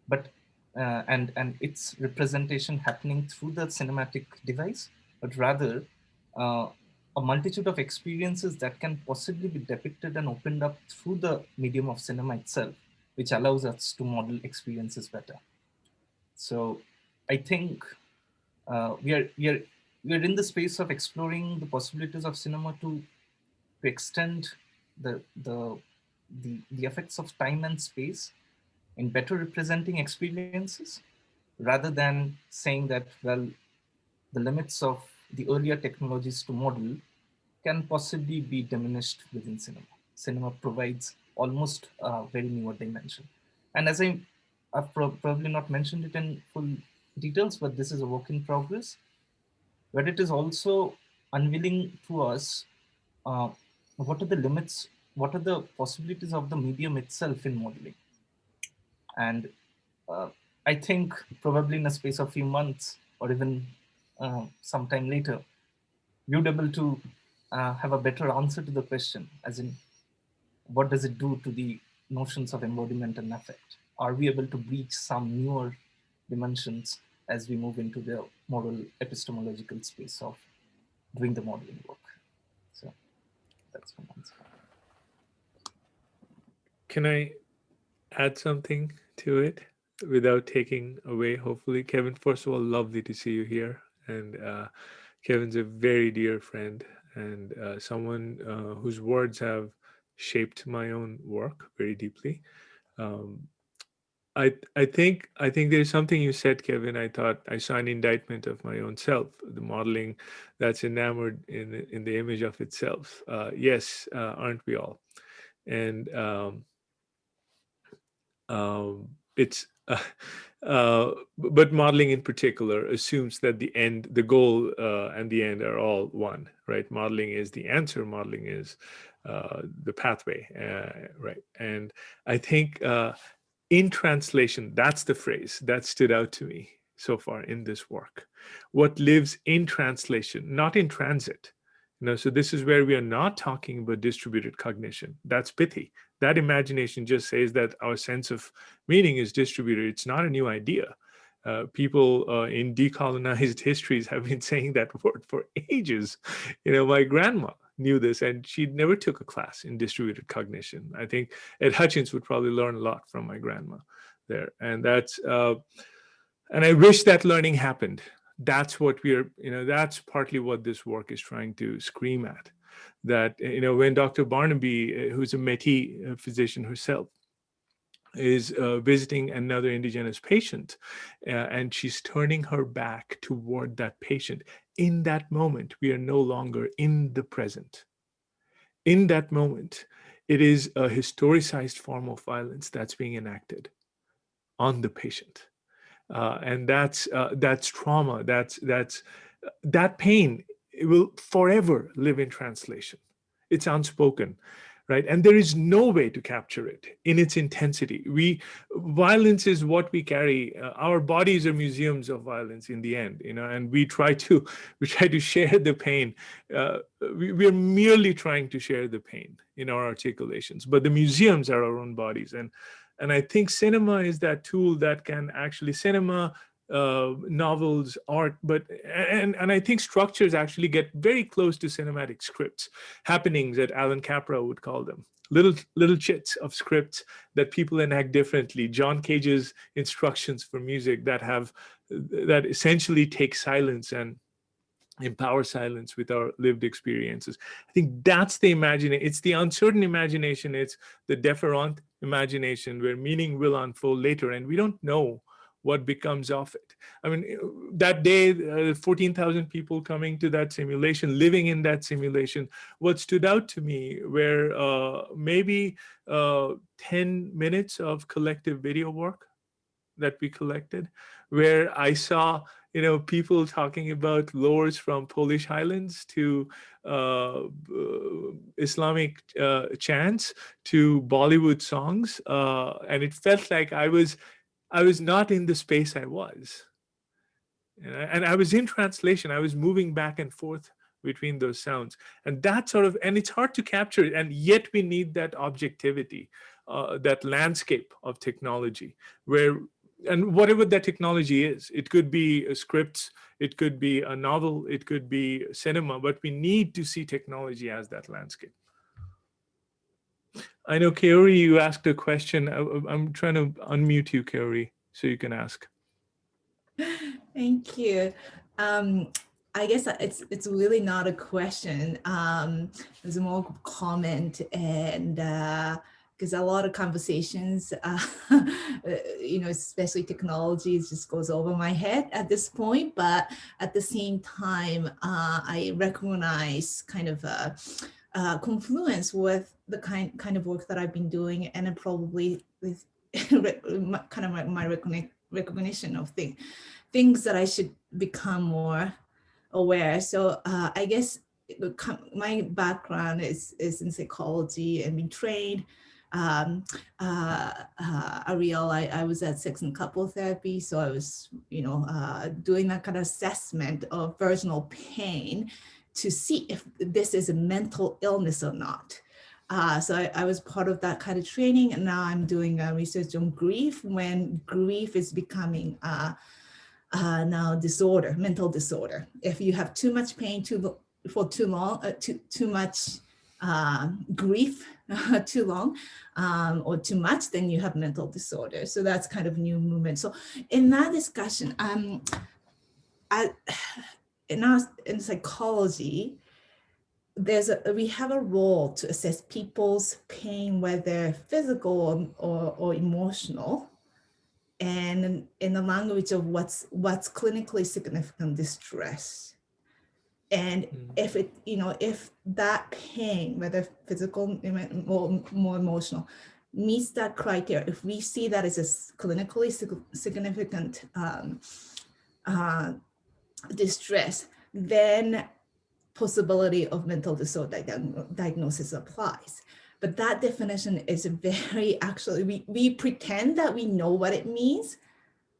but and its representation happening through the cinematic device, but rather a multitude of experiences that can possibly be depicted and opened up through the medium of cinema itself, which allows us to model experiences better. So I think we are in the space of exploring the possibilities of cinema to extend the effects of time and space in better representing experiences, rather than saying that, well, the limits of the earlier technologies to model can possibly be diminished within cinema. Cinema provides almost a very newer dimension. And as I've probably not mentioned it in full details, but this is a work in progress, where it is also unveiling to us what are the limits, what are the possibilities of the medium itself in modeling. And I think probably in a space of a few months, or even sometime later, we would be able to have a better answer to the question, as in, what does it do to the notions of embodiment and affect? Are we able to breach some newer dimensions as we move into the moral epistemological space of doing the modeling work? So that's my answer. Can I add something to it without taking away, hopefully? Kevin, first of all, lovely to see you here. And Kevin's a very dear friend, and someone whose words have shaped my own work very deeply. I think there's something you said, Kevin. I thought I saw an indictment of my own self, the modeling that's enamored in the image of itself. Yes, aren't we all? And it's but modeling in particular assumes that the goal and the end are all one, right? Modeling is the answer. Modeling is the pathway, right? And I think in translation, that's the phrase that stood out to me so far in this work. What lives in translation, not in transit. So this is where we are not talking about distributed cognition. That's pithy. That imagination just says that our sense of meaning is distributed. It's not a new idea. People in decolonized histories have been saying that word for ages. My grandma knew this, and she never took a class in distributed cognition. I think Ed Hutchins would probably learn a lot from my grandma there. And that's And I wish that learning happened. That's what we're, that's partly what this work is trying to scream at. That, when Dr. Barnaby, who's a Métis physician herself, is visiting another indigenous patient, and she's turning her back toward that patient. In that moment, we are no longer in the present. In that moment, it is a historicized form of violence that's being enacted on the patient. And that's trauma. That pain, it will forever live in translation. It's unspoken, right? And there is no way to capture it in its intensity. Violence is what we carry. Our bodies are museums of violence in the end, and we try to share the pain. We're merely trying to share the pain in our articulations, but the museums are our own bodies. And I think cinema is that tool that can actually, novels, art, and I think structures actually get very close to cinematic scripts, happenings that Alan Capra would call them, little chits of scripts that people enact differently. John Cage's instructions for music that essentially take silence and empower silence with our lived experiences. I think that's the imagination. It's the uncertain imagination. It's the deferent imagination where meaning will unfold later, and we don't know what becomes of it. I mean, that day, 14,000 people coming to that simulation, living in that simulation, what stood out to me were maybe 10 minutes of collective video work that we collected, where I saw, people talking about lores from Polish highlands to Islamic chants to Bollywood songs, and it felt like I was not in the space I was, and I was in translation. I was moving back and forth between those sounds, and it's hard to capture it, and yet we need that objectivity, that landscape of technology and whatever that technology is, it could be a script, it could be a novel, it could be cinema, but we need to see technology as that landscape. I know, Kaori, you asked a question. I'm trying to unmute you, Kaori, so you can ask. Thank you. I guess it's really not a question. It's more comment, and because a lot of conversations, especially technology, just goes over my head at this point. But at the same time, I recognize kind of a confluence with the kind of work that I've been doing, and probably with kind of my recognition of things that I should become more aware. So I guess my background is in psychology and being trained. Ariel, I was at sex and couple therapy, so I was, doing that kind of assessment of virginal pain to see if this is a mental illness or not. So I was part of that kind of training, and now I'm doing research on grief, when grief is becoming now disorder, mental disorder. If you have too much pain for too long, too much grief too long, or too much, then you have mental disorder. So that's kind of new movement. So in that discussion, in psychology, we have a role to assess people's pain, whether physical or emotional, and in the language of what's clinically significant distress. And if if that pain, whether physical or more emotional, meets that criteria, if we see that as a clinically significant distress, then possibility of mental disorder diagnosis applies. But that definition is actually, we pretend that we know what it means,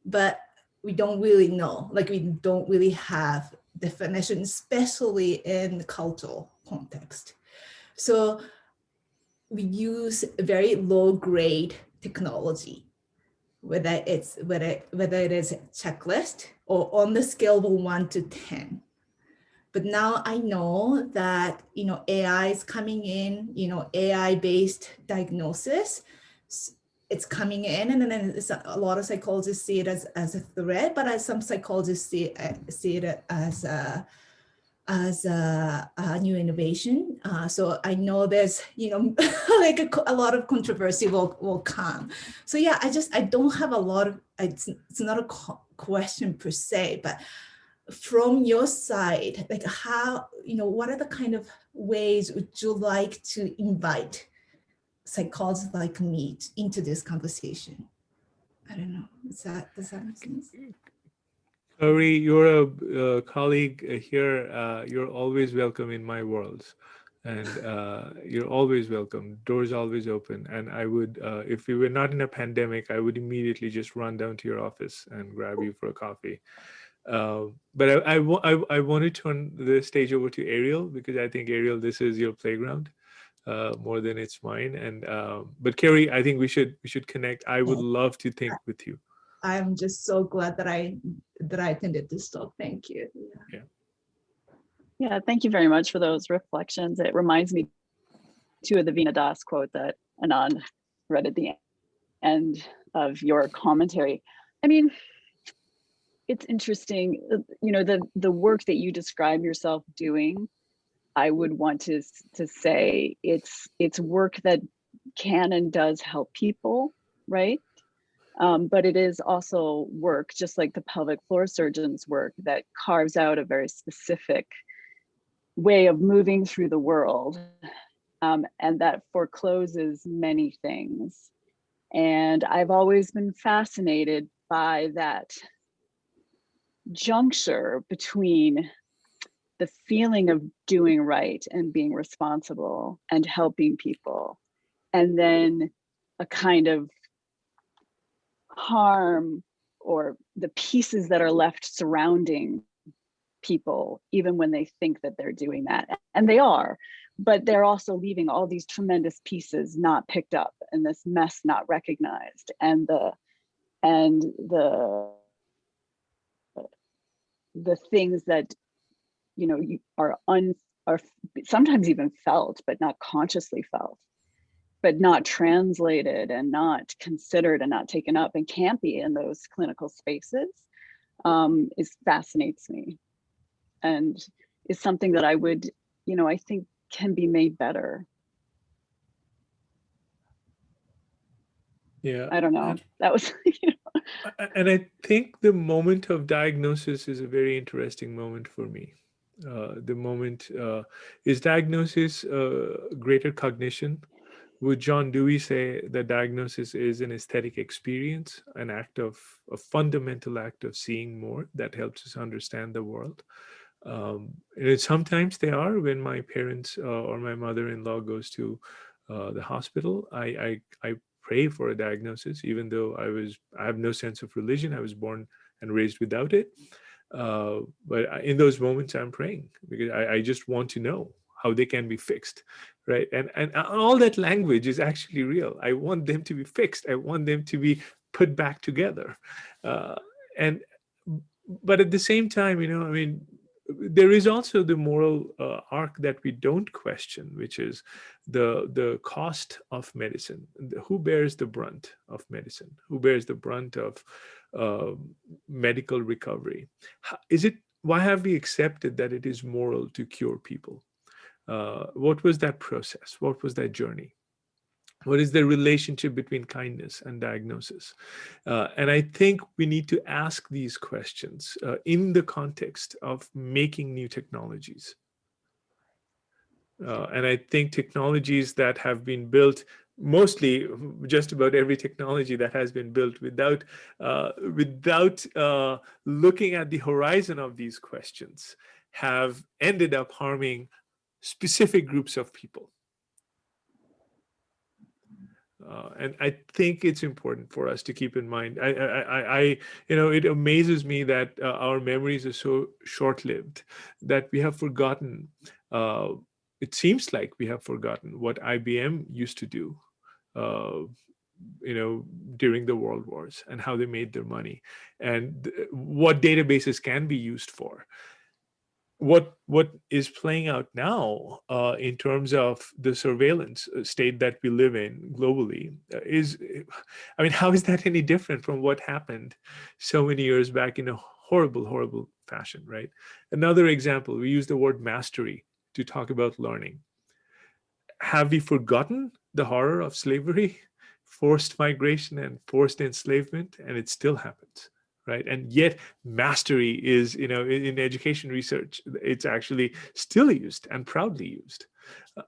but we don't really know. Like, we don't really have definition, especially in cultural context. So we use very low grade technology, whether it is a checklist or on the scale of 1 to 10. But now I know that, AI is coming in, AI-based diagnosis. it's coming in, and then a lot of psychologists see it as a threat, but as some psychologists see it as a new innovation. So I know there's, like a lot of controversy will come. So yeah, I don't have a lot of, it's not a question per se, but from your side, like how, what are the kind of ways would you like to invite psychologists like me into this conversation? I don't know. Does that make sense? Corey, you're a colleague here. You're always welcome in my world, and you're always welcome. Doors always open. And I would, if we were not in a pandemic, I would immediately just run down to your office and grab you for a coffee. But I want to turn the stage over to Ariel, because I think, Ariel, this is your playground more than it's mine. And but Carrie, I think we should connect. I would love to think with you. I'm just so glad that I attended this talk. Thank you. Yeah, thank you very much for those reflections. It reminds me too of the Veena Das quote that Anand read at the end of your commentary. I mean, it's interesting, the work that you describe yourself doing, I would want to say it's work that can and does help people, right? But it is also work, just like the pelvic floor surgeon's work, that carves out a very specific way of moving through the world, and that forecloses many things. And I've always been fascinated by that juncture between the feeling of doing right and being responsible and helping people, and then a kind of harm or the pieces that are left surrounding people, even when they think that they're doing that. And they are, but they're also leaving all these tremendous pieces not picked up, and this mess not recognized, and the things that are sometimes even felt, but not consciously felt, but not translated and not considered and not taken up, and can't be in those clinical spaces, fascinates me, and is something that I would, I think can be made better. Yeah, I don't know. That was, And I think the moment of diagnosis is a very interesting moment for me. The moment is diagnosis greater cognition? Would John Dewey say that diagnosis is an aesthetic experience, a fundamental act of seeing more that helps us understand the world? Sometimes they are. When my parents or my mother-in-law goes to the hospital, I pray for a diagnosis, even though I have no sense of religion. I was born and raised without it. But in those moments, I'm praying, because I just want to know how they can be fixed, right? And all that language is actually real. I want them to be fixed. I want them to be put back together. But at the same time, there is also the moral arc that we don't question, which is the cost of medicine. Who bears the brunt of medicine? Who bears the brunt of medical recovery? Why have we accepted that it is moral to cure people? What was that process? What was that journey? What is the relationship between kindness and diagnosis? And I think we need to ask these questions in the context of making new technologies. And I think technologies that have been built, mostly just about every technology that has been built without looking at the horizon of these questions, have ended up harming specific groups of people. And I think it's important for us to keep in mind. It amazes me that our memories are so short-lived that we have forgotten. It seems like we have forgotten what IBM used to do, during the world wars, and how they made their money, and what databases can be used for. what is playing out now in terms of the surveillance state that we live in globally is, I mean, how is that any different from what happened so many years back in a horrible, horrible fashion, right? Another example, we use the word mastery to talk about learning. Have we forgotten the horror of slavery, forced migration, and forced enslavement? And it still happens, right? And yet mastery is, in education research, it's actually still used and proudly used.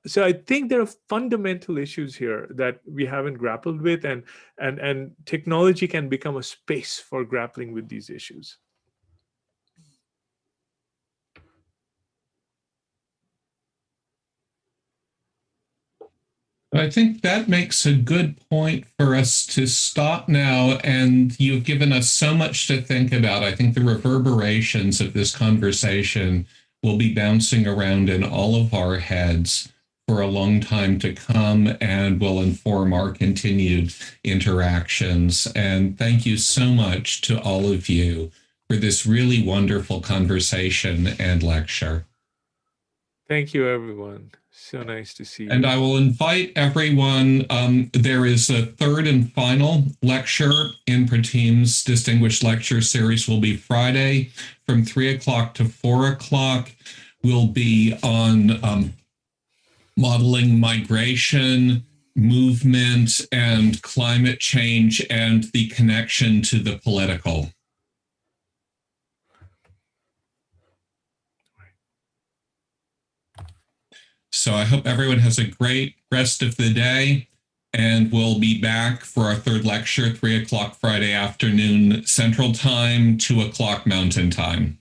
So I think there are fundamental issues here that we haven't grappled with, and technology can become a space for grappling with these issues. I think that makes a good point for us to stop now. And you've given us so much to think about. I think the reverberations of this conversation will be bouncing around in all of our heads for a long time to come and will inform our continued interactions. And thank you so much to all of you for this really wonderful conversation and lecture. Thank you, everyone. So nice to see you. And I will invite everyone. There is a third and final lecture in Pratim's Distinguished Lecture Series will be Friday from 3 o'clock to 4 o'clock. Will be on modeling migration, movement, and climate change, and the connection to the political. So I hope everyone has a great rest of the day, and we'll be back for our third lecture, 3 o'clock Friday afternoon Central Time, 2 o'clock Mountain Time.